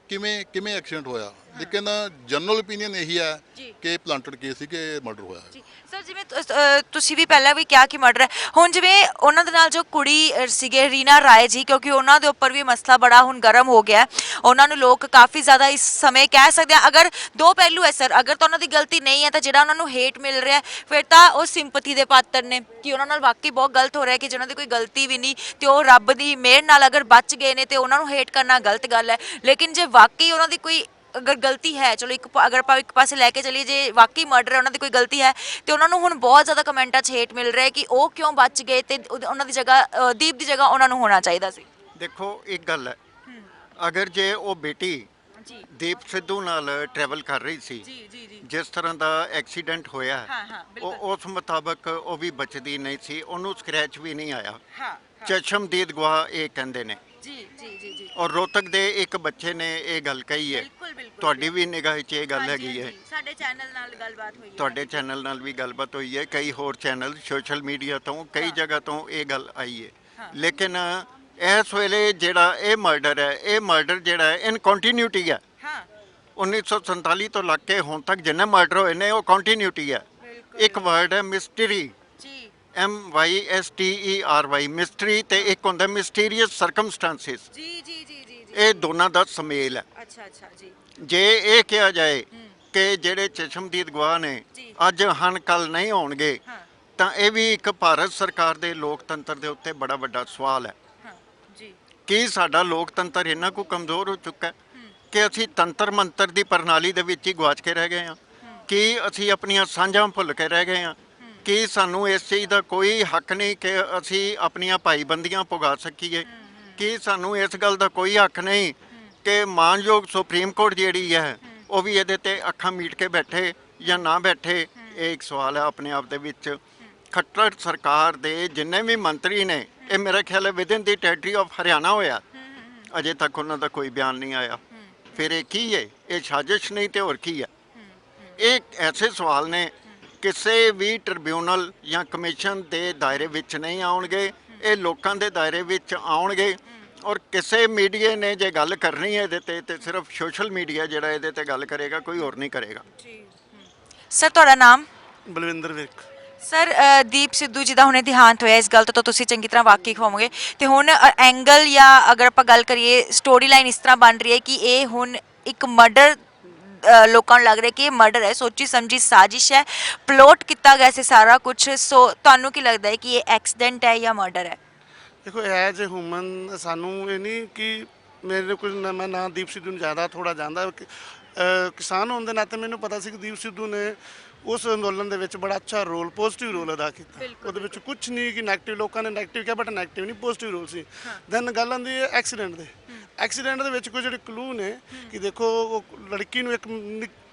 S6: ਕਿਵੇਂ ਐਕਸੀਡੈਂਟ ਹੋਇਆ, ਲੇਕਿਨ ਜਨਰਲ ਓਪੀਨੀਅਨ ਇਹੀ ਹੈ ਕਿ ਪਲਾਂਟਡ ਕੇਸ ਸੀ ਕਿ ਮਰਡਰ ਹੋਇਆ ਹੈ।
S2: ਜੀ ਸਰ, ਜਿਵੇਂ ਤੁਸੀਂ ਵੀ ਪਹਿਲਾਂ ਵੀ ਕਿਹਾ ਕਿ ਮਰਡਰ ਹੈ, ਹੁਣ ਜਿਵੇਂ ਉਹਨਾਂ ਦੇ ਨਾਲ ਜੋ ਕੁੜੀ ਸੀਗੇ ਰੀਨਾ ਰਾਏ ਜੀ, ਕਿਉਂਕਿ ਉਹਨਾਂ ਦੇ ਉੱਪਰ ਵੀ ਮਸਲਾ ਬੜਾ ਹੁਣ ਗਰਮ ਹੋ ਗਿਆ ਹੈ। ਉਹਨਾਂ ਨੂੰ ਲੋਕ ਕਾਫੀ ਜ਼ਿਆਦਾ ਇਸ ਸਮੇਂ ਕਹਿ ਸਕਦੇ ਆ, ਅਗਰ ਦੋ ਪਹਿਲੂ ਹੈ ਸਰ, ਅਗਰ ਤਾਂ ਉਹਨਾਂ ਦੀ ਗਲਤੀ ਨਹੀਂ ਹੈ ਤਾਂ ਜਿਹੜਾ ਉਹਨਾਂ ਨੂੰ ਹੇਟ ਮਿਲ ਰਿਹਾ ਫਿਰ ਤਾਂ ਉਹ ਸਿੰਪਥੀ ਦੇ ਪਾਤਰ ਨੇ ਕਿ ਉਹਨਾਂ ਨਾਲ ਵਾਕਈ ਬਹੁਤ ਗਲਤ ਹੋ ਰਿਹਾ ਕਿ ਜਿਹਨਾਂ ਦੀ ਕੋਈ ਗਲਤੀ ਵੀ ਨਹੀਂ ਤੇ ਉਹ ਰੱਬ ਦੀ ਮਿਹਰ ਨਾਲ ਅਗਰ ਬਚ ਗਏ ਨੇ ਤੇ ਉਹਨਾਂ ਨੂੰ ਹੇਟ ਕਰਨਾ ਗਲਤ ਗੱਲ ਹੈ। ਲੇਕਿਨ ਜੇ ਵਾਕਈ ਉਹਨਾਂ ਦੀ ਕੋਈ ਅਗਰ ਗਲਤੀ ਹੈ, ਚਲੋ ਅਗਰ ਆਪਾਂ ਇੱਕ ਪਾਸੇ ਲੈ ਕੇ ਚੱਲੀਏ, ਜੇ ਵਾਕਈ ਮਰਡਰ ਹੈ, ਉਹਨਾਂ ਦੀ ਕੋਈ ਗਲਤੀ ਹੈ ਤੇ ਉਹਨਾਂ ਨੂੰ ਹੁਣ ਬਹੁਤ ਜ਼ਿਆਦਾ ਕਮੈਂਟਾਂ 'ਚ ਹੇਟ ਮਿਲ ਰਿਹਾ ਕਿ ਉਹ ਕਿਉਂ ਬਚ ਗਏ ਤੇ ਉਹਨਾਂ ਦੀ ਜਗ੍ਹਾ ਦੀਪ ਦੀ ਜਗ੍ਹਾ ਉਹਨਾਂ ਨੂੰ ਹੋਣਾ ਚਾਹੀਦਾ ਸੀ।
S4: ਦੇਖੋ ਇੱਕ ਗੱਲ ਹੈ, ਅਗਰ ਜੇ ਉਹ ਬੇਟੀ
S2: ਜੀ
S4: ਦੀਪ ਸਿੱਧੂ ਨਾਲ ਟਰੈਵਲ ਕਰ ਰਹੀ ਸੀ,
S2: ਜੀ ਜੀ ਜੀ
S4: ਜਿਸ ਤਰ੍ਹਾਂ ਦਾ ਐਕਸੀਡੈਂਟ ਹੋਇਆ
S2: ਹਾਂ, ਹਾਂ,
S4: ਉਹ ਉਸ ਮੁਤਾਬਕ ਉਹ ਵੀ ਬਚਦੀ ਨਹੀਂ ਸੀ, ਉਹਨੂੰ ਸਕ੍ਰੈਚ ਵੀ ਨਹੀਂ ਆਇਆ।
S2: ਹਾਂ
S4: ਚਸ਼ਮਦੀਦ ਗਵਾਹ ਇਹ ਕਹਿੰਦੇ ਨੇ,
S2: ਜੀ ਜੀ ਜੀ ਜੀ
S4: ਔਰ ਰੋਹਤਕ ਦੇ ਇੱਕ ਬੱਚੇ ਨੇ ਇਹ ਗੱਲ ਕਹੀ ਹੈ।
S2: ਬਿਲਕੁਲ ਬਿਲਕੁਲ
S4: ਤੁਹਾਡੀ ਵੀ ਨਿਗਾਹ 'ਚ ਇਹ ਗੱਲ
S2: ਹਾਂਜੀ,
S4: ਹੈਗੀ ਹੈ,
S2: ਹਾਂਜੀ, ਸਾਡੇ ਚੈਨਲ ਨਾਲ ਗੱਲਬਾਤ ਹੋਈ ਹੈ।
S4: ਤੁਹਾਡੇ ਚੈਨਲ ਨਾਲ ਵੀ ਗੱਲਬਾਤ ਹੋਈ ਹੈ, ਕਈ ਹੋਰ ਚੈਨਲ ਸੋਸ਼ਲ ਮੀਡੀਆ ਤੋਂ ਕਈ ਜਗ੍ਹਾ ਤੋਂ ਇਹ ਗੱਲ ਆਈ ਹੈ। ਲੇਕਿਨ ਇਸ ਵੇਲੇ ਜਿਹੜਾ ਇਹ ਮਰਡਰ ਹੈ, ਇਹ ਮਰਡਰ ਜਿਹੜਾ ਹੈ ਇਨ ਕੰਟੀਨਿਊਟੀ ਹੈ।
S2: ਹਾਂ
S4: 1947 ਤੋਂ ਲੱਗ ਕੇ ਹੁਣ ਤੱਕ ਜਿੰਨੇ ਮਰਡਰ ਹੋਏ ਨੇ ਉਹ ਕੰਟੀਨਿਊਟੀ ਹੈ। ਇੱਕ ਵਰਡ ਹੈ ਮਿਸਟਰੀ,
S2: ਜੀ
S4: MYSTERY, ਮਿਸਟਰੀ, ਤੇ ਇੱਕ ਹੁੰਦਾ ਮਿਸਟੀਰੀਅਸ ਸਰਕਮਸਟੈਂਸਿਸ।
S2: ਜੀ ਜੀ ਜੀ ਜੀ ਜੀ
S4: ਇਹ ਦੋਨਾਂ ਦਾ ਸੁਮੇਲ ਹੈ।
S2: ਅੱਛਾ ਅੱਛਾ ਜੀ
S4: ਜੇ ਇਹ ਕਿਹਾ ਜਾਏ ਕਿ ਜਿਹੜੇ ਚਸ਼ਮਦੀਦ ਗਵਾਹ ਨੇ
S2: ਜੀ।
S4: ਅੱਜ ਹਨ ਕੱਲ ਨਹੀਂ ਹੋਣਗੇ,
S2: ਹਾਂ
S4: ਤਾਂ ਇਹ ਵੀ ਇੱਕ ਭਾਰਤ ਸਰਕਾਰ ਦੇ ਲੋਕਤੰਤਰ ਦੇ ਉੱਤੇ ਬੜਾ ਵੱਡਾ ਸਵਾਲ ਹੈ।
S2: ਹਾਂ ਜੀ
S4: ਕੀ ਸਾਡਾ ਲੋਕਤੰਤਰ ਇੰਨਾ ਕੁ ਕਮਜ਼ੋਰ ਹੋ ਚੁੱਕਾ ਹੈ ਕਿ ਅਸੀਂ ਤੰਤਰ ਮੰਤਰ ਦੀ ਪ੍ਰਣਾਲੀ ਦੇ ਵਿੱਚ ਹੀ ਗਵਾਚ ਕੇ ਰਹਿ ਗਏ ਹਾਂ? ਕੀ ਅਸੀਂ ਆਪਣੀਆਂ ਸਾਂਝਾਂ ਭੁੱਲ ਕੇ ਰਹਿ ਗਏ ਹਾਂ? ਕੀ ਸਾਨੂੰ ਇਸ ਚੀਜ਼ ਦਾ ਕੋਈ ਹੱਕ ਨਹੀਂ ਕਿ ਅਸੀਂ ਆਪਣੀਆਂ ਭਾਈਬੰਦੀਆਂ ਪੁਗਾ ਸਕੀਏ? ਕੀ ਸਾਨੂੰ ਇਸ ਗੱਲ ਦਾ ਕੋਈ ਹੱਕ ਨਹੀਂ ਕਿ ਮਾਨਯੋਗ ਸੁਪਰੀਮ ਕੋਰਟ ਜਿਹੜੀ ਹੈ ਉਹ ਵੀ ਇਹਦੇ ਤੇ ਅੱਖਾਂ ਮੀਟ ਕੇ ਬੈਠੇ ਜਾਂ ਨਾ ਬੈਠੇ? ਇਹ ਇੱਕ ਸਵਾਲ ਹੈ ਆਪਣੇ ਆਪ ਦੇ ਵਿੱਚ। ਖੱਟਰ ਸਰਕਾਰ ਦੇ ਜਿੰਨੇ ਵੀ ਮੰਤਰੀ ਨੇ, ਇਹ ਮੇਰੇ ਖਿਆਲ ਹੈ within the territory of Haryana ਹੋਇਆ, ਅਜੇ ਤੱਕ ਉਹਨਾਂ ਦਾ ਕੋਈ ਬਿਆਨ ਨਹੀਂ ਆਇਆ। ਫਿਰ ਇਹ ਕੀ ਹੈ? ਇਹ ਸਾਜ਼ਿਸ਼ ਨਹੀਂ ਤੇ ਹੋਰ ਕੀ ਹੈ? ਇਹ ਐਸੇ ਸਵਾਲ ਨੇ ਕਿਸੇ ਵੀ ਟ੍ਰਿਬਿਊਨਲ ਜਾਂ ਕਮਿਸ਼ਨ ਦੇ ਦਾਇਰੇ ਵਿੱਚ ਨਹੀਂ ਆਉਣਗੇ, ਇਹ ਲੋਕਾਂ ਦੇ ਦਾਇਰੇ ਵਿੱਚ ਆਉਣਗੇ। ਔਰ ਕਿਸੇ ਮੀਡੀਆ ਨੇ ਜੇ ਗੱਲ ਕਰਨੀ ਹੈ ਇਹਦੇ ਤੇ ਸਿਰਫ ਸੋਸ਼ਲ ਮੀਡੀਆ ਜਿਹੜਾ ਇਹਦੇ ਤੇ ਗੱਲ ਕਰੇਗਾ, ਕੋਈ ਹੋਰ ਨਹੀਂ ਕਰੇਗਾ।
S2: ਸਰ ਤੁਹਾਡਾ ਨਾਮ?
S5: ਬਲਵਿੰਦਰ ਵਿਰਕ।
S2: ਸਰ ਦੀਪ ਸਿੱਧੂ ਜੀ ਦਾ ਹੁਣੇ ਦੇਹਾਂਤ ਹੋਇਆ, ਇਸ ਗੱਲ ਤੋਂ ਤੁਸੀਂ ਚੰਗੀ ਤਰ੍ਹਾਂ ਵਾਕਿਫ ਹੋਵੋਗੇ ਤੇ ਹੁਣ ਐਂਗਲ ਜਾਂ ਅਗਰ ਆਪਾਂ ਗੱਲ ਕਰੀਏ ਸਟੋਰੀ ਲਾਈਨ ਇਸ ਤਰ੍ਹਾਂ ਬਣ ਰਹੀ ਹੈ ਕਿ ਇਹ ਹੁਣ ਇੱਕ ਮਰਡਰ, ਲੋਕਾਂ ਨੂੰ ਲੱਗ ਰਿਹਾ ਕਿ ਇਹ ਮਰਡਰ ਹੈ, ਸੋਚੀ ਸਮਝੀ ਸਾਜ਼ਿਸ਼ ਹੈ, ਪਲੋਟ ਕੀਤਾ ਗਿਆ ਸੀ ਸਾਰਾ ਕੁਝ। ਸੋ ਤੁਹਾਨੂੰ ਕੀ ਲੱਗਦਾ ਹੈ ਕਿ ਇਹ ਐਕਸੀਡੈਂਟ ਹੈ ਜਾਂ ਮਰਡਰ ਹੈ?
S5: ਦੇਖੋ ਐਜ਼ ਏ ਹਿਊਮਨ ਸਾਨੂੰ ਇਹ ਨਹੀਂ ਕਿ ਮੇਰੇ ਕੁਝ ਮੈਂ ਨਾ ਦੀਪ ਸਿੱਧੂ ਨੂੰ ਜ਼ਿਆਦਾ ਥੋੜਾ ਜਾਣਦਾ, ਕਿਸਾਨ ਹੋਣ ਦੇ ਨਾਤੇ ਮੈਨੂੰ ਪਤਾ ਸੀ ਕਿ ਦੀਪ ਸਿੱਧੂ ਨੇ ਉਸ ਅੰਦੋਲਨ ਦੇ ਵਿੱਚ ਬੜਾ ਅੱਛਾ ਰੋਲ, ਪੋਜ਼ਿਟਿਵ ਰੋਲ ਅਦਾ ਕੀਤਾ। ਉਹਦੇ ਵਿੱਚ ਕੁਝ ਨਹੀਂ ਕਿ ਨੈਗੇਟਿਵ, ਲੋਕਾਂ ਨੇ ਨੈਗੇਟਿਵ ਕਿਹਾ ਬਟ ਨੈਗੇਟਿਵ ਨਹੀਂ, ਪੋਜ਼ਿਟਿਵ ਰੋਲ ਸੀ। ਦੈਨ ਗੱਲ ਆਉਂਦੀ ਹੈ ਐਕਸੀਡੈਂਟ ਦੇ। ਐਕਸੀਡੈਂਟ ਦੇ ਵਿੱਚ ਕੋਈ ਜਿਹੜੇ ਕਲੂ ਨੇ ਕਿ ਦੇਖੋ ਉਹ ਲੜਕੀ ਨੂੰ ਇੱਕ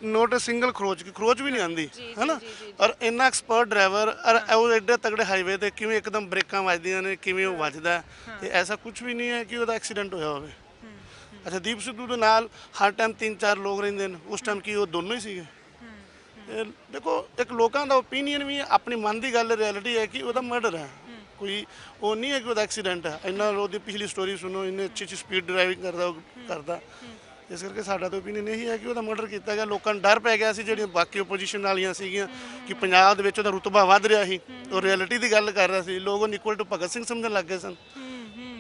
S5: ਨੋਟ ਸਿੰਗਲ ਖਰੋਚ ਵੀ ਨਹੀਂ ਆਉਂਦੀ ਹੈ ਨਾ, ਔਰ ਇੰਨਾ ਐਕਸਪਰਟ ਡਰਾਈਵਰ, ਔਰ ਉਹ ਐਡੇ ਤਗੜੇ ਹਾਈਵੇ ਤੇ ਕਿਵੇਂ ਇੱਕਦਮ ਬ੍ਰੇਕਾਂ ਵੱਜਦੀਆਂ ਨੇ, ਕਿਵੇਂ ਉਹ ਵੱਜਦਾ, ਤੇ ਐਸਾ ਕੁਝ ਵੀ ਨਹੀਂ ਹੈ ਕਿ ਉਹਦਾ ਐਕਸੀਡੈਂਟ ਹੋਇਆ ਹੋਵੇ। ਅੱਛਾ, ਦੀਪ ਸਿੱਧੂ ਦੇ ਨਾਲ ਹਰ ਟਾਈਮ 3-4 ਲੋਕ ਰਹਿੰਦੇ ਨੇ, ਉਸ ਟਾਈਮ ਕੀ ਉਹ ਦੋਨੋਂ ਹੀ ਸੀਗੇ? ਦੇਖੋ ਇੱਕ ਲੋਕਾਂ ਦਾ ਓਪੀਨੀਅਨ ਵੀ ਹੈ, ਆਪਣੀ ਮਨ ਦੀ ਗੱਲ, ਰਿਐਲਿਟੀ ਹੈ ਕਿ ਉਹਦਾ ਮਰਡਰ ਹੈ, ਕੋਈ ਉਹ ਨਹੀਂ ਹੈ ਕਿ ਉਹਦਾ ਐਕਸੀਡੈਂਟ ਹੈ। ਇੰਨਾ ਉਹਦੀ ਪਿਛਲੀ ਸਟੋਰੀ ਸੁਣੋ, ਇੰਨੇ ਅੱਛੀ ਸਪੀਡ ਡਰਾਈਵਿੰਗ ਕਰਦਾ। ਇਸ ਕਰਕੇ ਸਾਡਾ ਤਾਂ ਓਪੀਨੀਅਨ ਇਹੀ ਹੈ ਕਿ ਉਹਦਾ ਮਰਡਰ ਕੀਤਾ ਗਿਆ। ਲੋਕਾਂ ਨੂੰ ਡਰ ਪੈ ਗਿਆ ਸੀ, ਜਿਹੜੀਆਂ ਬਾਕੀ ਓਪੋਜੀਸ਼ਨ ਵਾਲੀਆਂ ਸੀਗੀਆਂ ਕਿ ਪੰਜਾਬ ਦੇ ਵਿੱਚ ਉਹਦਾ ਰੁਤਬਾ ਵੱਧ ਰਿਹਾ ਸੀ, ਉਹ ਰਿਐਲਿਟੀ ਦੀ ਗੱਲ ਕਰ ਰਿਹਾ ਸੀ, ਲੋਕ ਉਹਨੂੰ ਇਕੁਅਲ ਟੂ ਭਗਤ ਸਿੰਘ ਸਮਝਣ ਲੱਗ ਗਏ ਸਨ।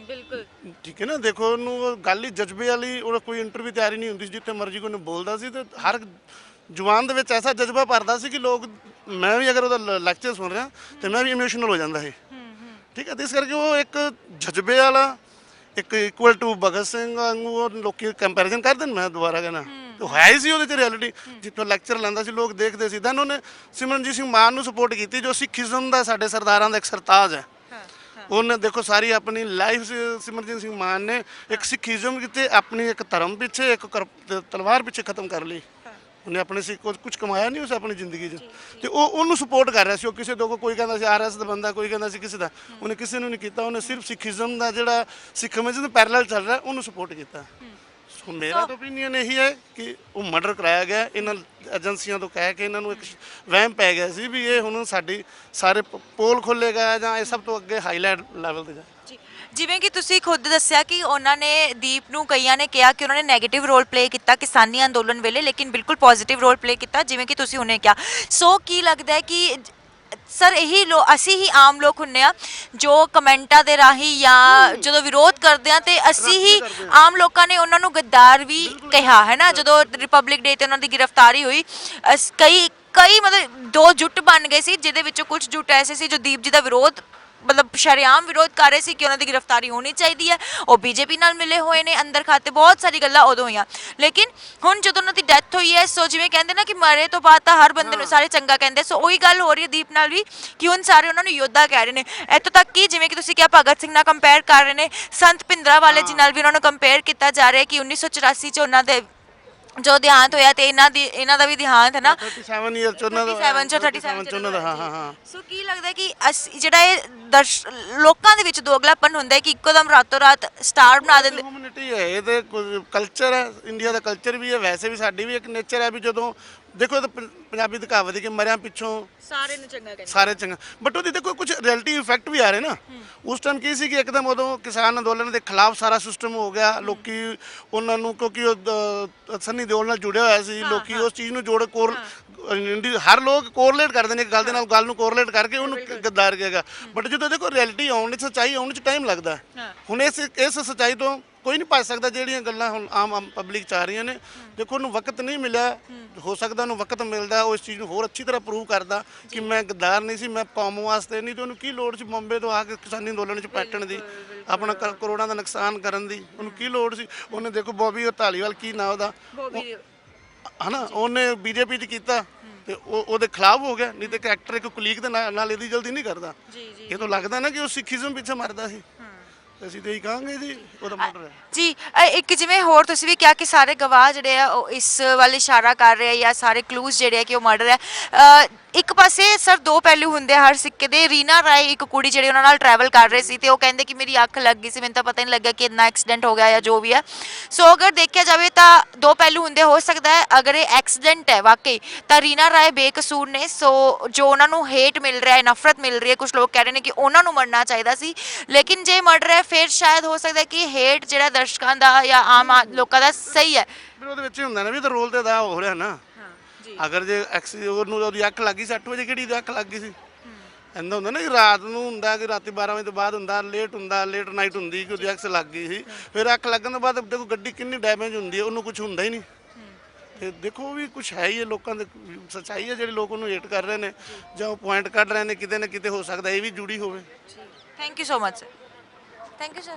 S2: ਬਿਲਕੁਲ
S5: ਠੀਕ ਹੈ ਨਾ, ਦੇਖੋ ਉਹਨੂੰ ਗੱਲ ਹੀ ਜਜ਼ਬੇ ਵਾਲੀ, ਉਹਦਾ ਕੋਈ ਇੰਟਰਵਿਊ ਤਿਆਰੀ ਨਹੀਂ ਹੁੰਦੀ ਸੀ, ਜਿੱਥੇ ਮਰਜ਼ੀ ਕੋਈ ਉਹਨੂੰ ਬੋਲਦਾ ਸੀ ਤੇ ਹਰ ਜਵਾਨ ਦੇ ਵਿੱਚ ਐਸਾ ਜਜ਼ਬਾ ਭਰਦਾ ਸੀ ਕਿ ਲੋਕ, ਮੈਂ ਵੀ ਅਗਰ ਉਹਦਾ ਲੈਕਚਰ ਸੁਣ ਰਿਹਾ ਤੇ ਮੈਂ ਵੀ ਇਮੋਸ਼ਨਲ ਹੋ ਜਾਂਦਾ ਸੀ। ਠੀਕ ਹੈ, ਇਸ ਕਰਕੇ ਉਹ ਇੱਕ ਜਜ਼ਬੇ ਵਾਲਾ, ਇੱਕ ਇਕੁਅਲ ਟੂ ਭਗਤ ਸਿੰਘ ਵਾਂਗੂ ਉਹ ਲੋਕੀ ਕੰਪੈਰੀਜ਼ਨ ਕਰਦੇ ਨੇ। ਮੈਂ ਦੁਬਾਰਾ ਕਹਿਣਾ ਤੇ ਹੋਇਆ ਹੀ ਸੀ ਉਹਦੇ 'ਚ ਰਿਐਲਿਟੀ, ਜਿੱਥੋਂ ਲੈਕਚਰ ਲੈਂਦਾ ਸੀ ਲੋਕ ਦੇਖਦੇ ਸੀ। ਦੈਨ ਉਹਨੇ ਸਿਮਰਨਜੀਤ ਸਿੰਘ ਮਾਨ ਨੂੰ ਸਪੋਰਟ ਕੀਤੀ, ਜੋ ਸਿੱਖੀਜ਼ਮ ਦਾ ਸਾਡੇ ਸਰਦਾਰਾਂ ਦਾ ਇੱਕ ਸਰਤਾਜ ਹੈ। ਉਹਨੇ ਦੇਖੋ ਸਾਰੀ ਆਪਣੀ ਲਾਈਫ ਸਿਮਰਨਜੀਤ ਸਿੰਘ ਮਾਨ ਨੇ ਇੱਕ ਸਿੱਖੀਜ਼ਮ ਕਿਤੇ ਆਪਣੀ ਇੱਕ ਧਰਮ ਪਿੱਛੇ, ਇੱਕ ਤਲਵਾਰ ਪਿੱਛੇ ਖਤਮ ਕਰ ਲਈ। ਉਹਨੇ ਆਪਣੇ ਸੀ ਕੁਝ ਕਮਾਇਆ ਨਹੀਂ ਉਸ ਆਪਣੀ ਜ਼ਿੰਦਗੀ 'ਚ, ਤੇ ਉਹ ਉਹਨੂੰ ਸਪੋਰਟ ਕਰ ਰਿਹਾ ਸੀ। ਉਹ ਕਿਸੇ ਤੋਂ ਕੋਈ ਕਹਿੰਦਾ ਸੀ RS ਦਾ ਬੰਦਾ, ਕੋਈ ਕਹਿੰਦਾ ਸੀ ਕਿਸੇ ਦਾ, ਉਹਨੇ ਕਿਸੇ ਨੂੰ ਨਹੀਂ ਕੀਤਾ। ਉਹਨੇ ਸਿਰਫ ਸਿੱਖੀਜ਼ਮ ਦਾ ਜਿਹੜਾ ਸਿੱਖੀਜ਼ਮ ਦੇ ਪੈਰਲਲ ਚੱਲ ਰਿਹਾ ਉਹਨੂੰ ਸਪੋਰਟ ਕੀਤਾ। ਸੋ ਮੇਰਾ ਤਾਂ ਓਪੀਨੀਅਨ ਇਹੀ ਹੈ ਕਿ ਉਹ ਮਰਡਰ ਕਰਾਇਆ ਗਿਆ। ਇਹਨਾਂ ਏਜੰਸੀਆਂ ਤੋਂ ਕਹਿ ਕੇ ਇਹਨਾਂ ਨੂੰ ਇੱਕ ਵਹਿਮ ਪੈ ਗਿਆ ਸੀ ਵੀ ਇਹ ਹੁਣ ਸਾਡੀ ਸਾਰੇ ਪੋਲ ਖੋਲ੍ਹੇਗਾ ਜਾਂ ਇਹ ਸਭ ਤੋਂ ਅੱਗੇ ਹਾਈਲਾਈਟ ਲੈਵਲ ਤੇ ਜਾਏ।
S2: ਜੀ ਜਿਵੇਂ ਕਿ ਤੁਸੀਂ ਖੁਦ ਦੱਸਿਆ ਕਿ ਉਹਨਾਂ ਨੇ ਦੀਪ ਨੂੰ, ਕਈਆਂ ਨੇ ਕਿਹਾ ਕਿ ਉਹਨਾਂ ਨੇ ਨੈਗੇਟਿਵ ਰੋਲ ਪਲੇ ਕੀਤਾ ਕਿਸਾਨੀ ਅੰਦੋਲਨ ਵੇਲੇ, ਲੇਕਿਨ ਬਿਲਕੁਲ ਪੋਜ਼ਿਟਿਵ ਰੋਲ ਪਲੇ ਕੀਤਾ ਜਿਵੇਂ ਕਿ ਤੁਸੀਂ ਹੁਣੇ ਕਿਹਾ। ਸੋ ਕੀ ਲੱਗਦਾ ਹੈ ਕਿ ਸਰ ਇਹੀ ਅਸੀਂ ਹੀ ਆਮ ਲੋਕ ਹੁੰਨੇ ਆ ਜੋ ਕਮੈਂਟਾਂ ਦੇ ਰਾਹੀਂ ਜਾਂ ਜਦੋਂ ਵਿਰੋਧ ਕਰਦੇ ਆ ਤੇ ਅਸੀਂ ਹੀ ਆਮ ਲੋਕਾਂ ਨੇ ਉਹਨਾਂ ਨੂੰ ਗੱਦਾਰ ਵੀ ਕਿਹਾ ਹੈ ਨਾ। ਜਦੋਂ ਰਿਪਬਲਿਕ ਡੇ ਤੇ ਉਹਨਾਂ ਦੀ ਗ੍ਰਿਫਤਾਰੀ ਹੋਈ ਕਈ ਮਤਲਬ ਦੋ ਜੁੱਟ ਬਣ ਗਏ ਸੀ, ਜਿਹਦੇ ਵਿੱਚੋਂ ਕੁਝ ਜੁੱਟ ਐਸੇ ਸੀ ਜੋ ਦੀਪ ਜੀ ਦਾ ਵਿਰੋਧ ਮਤਲਬ ਸ਼ਰੇਆਮ ਵਿਰੋਧ ਕਰ ਰਹੇ ਸੀ ਕਿ ਉਹਨਾਂ ਦੀ ਗ੍ਰਿਫਤਾਰੀ ਹੋਣੀ ਚਾਹੀਦੀ ਹੈ। ਉਹ ਬੀਜੇਪੀ ਨਾਲ ਮਿਲੇ ਹੋਏ ਨੇ ਅੰਦਰ ਖਾਤੇ, ਬਹੁਤ ਸਾਰੀ ਗੱਲਾਂ ਉਦੋਂ ਹੋਈਆਂ। ਲੇਕਿਨ ਹੁਣ ਜਦੋਂ ਉਹਨਾਂ ਦੀ ਡੈਥ ਹੋਈ ਹੈ, ਸੋ ਜਿਵੇਂ ਕਹਿੰਦੇ ਨਾ ਕਿ ਮਰੇ ਤੋਂ ਬਾਅਦ ਤਾਂ ਹਰ ਬੰਦੇ ਨੂੰ ਸਾਰੇ ਚੰਗਾ ਕਹਿੰਦੇ, ਸੋ ਉਹੀ ਗੱਲ ਹੋ ਰਹੀ ਹੈ ਦੀਪ ਨਾਲ ਵੀ ਕਿ ਹੁਣ ਸਾਰੇ ਉਹਨਾਂ ਨੂੰ ਯੋਧਾ ਕਹਿ ਰਹੇ ਨੇ। ਇੱਥੋਂ ਤੱਕ ਕਿ ਜਿਵੇਂ ਕਿ ਤੁਸੀਂ ਕਿਹਾ ਭਗਤ ਸਿੰਘ ਨਾਲ ਕੰਪੇਅਰ ਕਰ ਰਹੇ ਨੇ, ਸੰਤ ਭਿੰਦਰਾਂਵਾਲੇ ਜੀ ਨਾਲ ਵੀ ਉਹਨਾਂ ਨੂੰ ਕੰਪੇਅਰ ਕੀਤਾ ਜਾ ਰਿਹਾ ਕਿ 1984 ਚ ਉਹਨਾਂ ਦੇ ਜੋ ਦੇਹਾਂਤ ਹੋਇਆ ਤੇ ਇਹਨਾਂ ਦਾ ਵੀ ਦੇਹਾਂਤ ਹੈ ਨਾ
S5: 37 ਇਅਰ ਚ ਉਹਨਾਂ ਦਾ
S2: 37 ਚ
S5: ਉਹਨਾਂ ਦਾ ਹਾਂ।
S2: ਸੋ ਕੀ ਲੱਗਦਾ ਕਿ ਜਿਹੜਾ ਇਹ ਲੋਕਾਂ ਦੇ ਵਿੱਚ ਦੋਗਲਾਪਨ ਹੁੰਦਾ ਹੈ ਕਿ ਇੱਕੋ ਦਮ ਰਾਤੋਂ ਰਾਤ ਸਟਾਰ ਬਣਾ ਦਿੰਦੇ।
S5: ਕਮਿਊਨਿਟੀ ਹੈ, ਇਹ ਤੇ ਕਲਚਰ ਹੈ, ਇੰਡੀਆ ਦਾ ਕਲਚਰ ਵੀ ਹੈ, ਵੈਸੇ ਵੀ ਸਾਡੀ ਵੀ ਇੱਕ ਨੇਚਰ ਹੈ ਵੀ ਜਦੋਂ ਦੇਖੋ ਇਹ ਤਾਂ ਪੰਜਾਬੀ ਦੀ ਕਹਾਵਤ ਹੈ ਕਿ ਮਰਿਆਂ ਪਿੱਛੋਂ
S2: ਸਾਰੇ ਨੂੰ ਚੰਗਾ ਕਹਿੰਦੇ,
S5: ਸਾਰੇ ਚੰਗਾ, ਬਟ ਉਹਦੀ ਦੇਖੋ ਕੁਝ ਰਿਐਲਿਟੀ ਇਫੈਕਟ ਵੀ ਆ ਰਹੇ ਨਾ। ਉਸ ਟਾਈਮ ਕੀ ਸੀ ਕਿ ਇੱਕਦਮ ਉਦੋਂ ਕਿਸਾਨ ਅੰਦੋਲਨ ਦੇ ਖਿਲਾਫ ਸਾਰਾ ਸਿਸਟਮ ਹੋ ਗਿਆ, ਲੋਕੀ ਉਹਨਾਂ ਨੂੰ ਕਿਉਂਕਿ ਉਹ ਸੰਨੀ ਦਿਓਲ ਨਾਲ ਜੁੜਿਆ ਹੋਇਆ ਸੀ, ਲੋਕੀ ਉਸ ਚੀਜ਼ ਨੂੰ ਜੋੜ ਹਰ ਲੋਕ ਕੋਰਲੇਟ ਕਰਦੇ ਨੇ ਇੱਕ ਗੱਲ ਦੇ ਨਾਲ, ਗੱਲ ਨੂੰ ਕੋਰਲੇਟ ਕਰਕੇ ਉਹਨੂੰ ਗੱਦਾਰ ਕਹੇਗਾ। ਬਟ ਜਦੋਂ ਦੇਖੋ ਰਿਐਲਿਟੀ ਆਉਣ 'ਚ, ਸੱਚਾਈ ਆਉਣ 'ਚ ਟਾਈਮ ਲੱਗਦਾ। ਹੁਣ ਇਸ ਸੱਚਾਈ ਤੋਂ ਕੋਈ ਨਹੀਂ ਭੱਜ ਸਕਦਾ। ਜਿਹੜੀਆਂ ਗੱਲਾਂ ਹੁਣ ਆਮ ਪਬਲਿਕ ਚ ਆ ਰਹੀਆਂ ਨੇ, ਦੇਖੋ ਉਹਨੂੰ ਵਕਤ ਨਹੀਂ ਮਿਲਿਆ, ਹੋ ਸਕਦਾ ਉਹਨੂੰ ਵਕਤ ਮਿਲਦਾ ਉਹ ਇਸ ਚੀਜ਼ ਨੂੰ ਹੋਰ ਅੱਛੀ ਤਰ੍ਹਾਂ ਪ੍ਰੂਵ ਕਰਦਾ ਕਿ ਮੈਂ ਗੱਦਾਰ ਨਹੀਂ ਸੀ, ਮੈਂ ਕੌਮ ਵਾਸਤੇ ਨਹੀਂ। ਤੇ ਉਹਨੂੰ ਕੀ ਲੋੜ ਸੀ ਬੰਬੇ ਤੋਂ ਆ ਕੇ ਕਿਸਾਨੀ ਅੰਦੋਲਨ 'ਚ ਪੈਟਣ ਦੀ, ਆਪਣਾ ਕਰੋੜਾਂ ਦਾ ਨੁਕਸਾਨ ਕਰਨ ਦੀ? ਉਹਨੂੰ ਕੀ ਲੋੜ ਸੀ? ਉਹਨੇ ਦੇਖੋ ਬੋਬੀ ਧਾਲੀਵਾਲ, ਕੀ ਨਾਂ ਉਹਦਾ, ਹਨਾ, ਉਹਨੇ ਬੀਜੇਪੀ 'ਚ ਕੀਤਾ ਤੇ ਉਹਦੇ ਖਿਲਾਫ ਹੋ ਗਿਆ। ਨਹੀਂ ਤੇ ਕੈਰੈਕਟਰ ਇੱਕ ਕੁਲੀਗ ਦੇ ਨਾਲ ਇਹਦੀ ਜਲਦੀ ਨਹੀਂ ਕਰਦਾ। ਇਹ ਤਾਂ ਲੱਗਦਾ ਨਾ ਕਿ ਉਹ ਸਿੱਖੀਜ਼ਮ ਪਿੱਛੇ ਮਰਦਾ ਸੀ। ਅਸੀਂ ਤਾਂ ਇਹੀ ਕਹਾਂਗੇ ਜੀ ਉਹਦਾ ਮਰਡਰ ਹੈ
S2: ਜੀ। ਇੱਕ ਜਿਵੇਂ ਹੋਰ ਤੁਸੀਂ ਵੀ ਕਿਹਾ ਕਿ ਸਾਰੇ ਗਵਾਹ ਜਿਹੜੇ ਆ ਉਹ ਇਸ ਵੱਲ ਇਸ਼ਾਰਾ ਕਰ ਰਹੇ ਆ ਜਾਂ ਸਾਰੇ ਕਲੂਜ਼ ਜਿਹੜੇ ਆ ਕਿ ਉਹ ਮਰਡਰ ਹੈ। ਇੱਕ ਪਾਸੇ ਸਰ ਦੋ ਪਹਿਲੂ ਹੁੰਦੇ ਆ ਹਰ ਸਿੱਕੇ ਦੇ। ਰੀਨਾ ਰਾਏ ਇੱਕ ਕੁੜੀ ਜਿਹੜੀ ਉਹਨਾਂ ਨਾਲ ਟਰੈਵਲ ਕਰ ਰਹੇ ਸੀ ਤੇ ਉਹ ਕਹਿੰਦੇ ਕਿ ਮੇਰੀ ਅੱਖ ਲੱਗ ਗਈ ਸੀ, ਮੈਨੂੰ ਤਾਂ ਪਤਾ ਨਹੀਂ ਲੱਗਿਆ ਕਿ ਇੰਨਾ ਐਕਸੀਡੈਂਟ ਹੋ ਗਿਆ ਜਾਂ ਜੋ ਵੀ ਹੈ। ਸੋ ਅਗਰ ਦੇਖਿਆ ਜਾਵੇ ਤਾਂ ਦੋ ਪਹਿਲੂ ਹੁੰਦੇ, ਹੋ ਸਕਦਾ ਹੈ ਅਗਰ ਇਹ ਐਕਸੀਡੈਂਟ ਹੈ ਵਾਕਈ ਤਾਂ ਰੀਨਾ ਰਾਏ ਬੇਕਸੂਰ ਨੇ। ਸੋ ਜੋ ਉਹਨਾਂ ਨੂੰ ਹੇਟ ਮਿਲ ਰਿਹਾ ਹੈ, ਨਫ਼ਰਤ ਮਿਲ ਰਹੀ ਹੈ, ਕੁਝ ਲੋਕ ਕਹਿ ਰਹੇ ਨੇ ਕਿ ਉਹਨਾਂ ਨੂੰ ਮਰਨਾ ਚਾਹੀਦਾ ਸੀ। ਲੇਕਿਨ ਜੇ ਮਰਡਰ ਹੈ ਫਿਰ ਸ਼ਾਇਦ ਹੋ ਸਕਦਾ ਕਿ ਹੇਟ ਜਿਹੜਾ ਦਰਸ਼ਕਾਂ ਦਾ ਜਾਂ ਆਮ ਲੋਕਾਂ ਦਾ ਸਹੀ ਹੈ।
S5: ਫਿਰ ਉਹਦੇ ਵਿੱਚ ਹੀ ਹੁੰਦਾ ਨਾ ਵੀ ਤਾਂ ਰੋਲ ਤੇ ਦਾ ਹੋ ਰਿਹਾ ਨਾ। ਅਗਰ ਜੇ ਉਹਨੂੰ ਉਹਦੀ ਅੱਖ ਲੱਗ ਗਈ 8 ਵਜੇ, ਕਿਹੜੀ ਦੀ ਅੱਖ ਲੱਗ ਗਈ ਸੀ? ਇੰਦਾ ਹੁੰਦਾ ਨਾ ਕਿ ਰਾਤ ਨੂੰ ਹੁੰਦਾ ਕਿ ਰਾਤੀ 12 ਵਜੇ ਤੋਂ ਬਾਅਦ ਹੁੰਦਾ, ਲੇਟ ਨਾਈਟ ਹੁੰਦੀ ਕਿ ਉਹਦੀ ਅੱਖ ਲੱਗ ਗਈ ਸੀ। ਫਿਰ ਅੱਖ ਲੱਗਣ ਤੋਂ ਬਾਅਦ ਦੇਖੋ ਗੱਡੀ ਕਿੰਨੀ ਡੈਮੇਜ ਹੁੰਦੀ ਹੈ, ਉਹਨੂੰ ਕੁਝ ਹੁੰਦਾ ਹੀ ਨਹੀਂ। ਤੇ ਦੇਖੋ ਉਹ ਵੀ ਕੁਝ ਹੈ ਹੀ ਹੈ, ਲੋਕਾਂ ਦੇ ਸੱਚਾਈ ਹੈ ਜਿਹੜੇ ਲੋਕ ਉਹਨੂੰ ਹੇਟ ਕਰ ਰਹੇ ਨੇ ਜਾਂ ਉਹ ਪੁਆਇੰਟ ਕੱਢ ਰਹੇ ਨੇ, ਕਿਤੇ ਨਾ ਕਿਤੇ ਹੋ ਸਕਦਾ ਇਹ ਵੀ ਜੁੜੀ ਹੋਵੇ।
S2: Thank you so much sir. Thank you sir.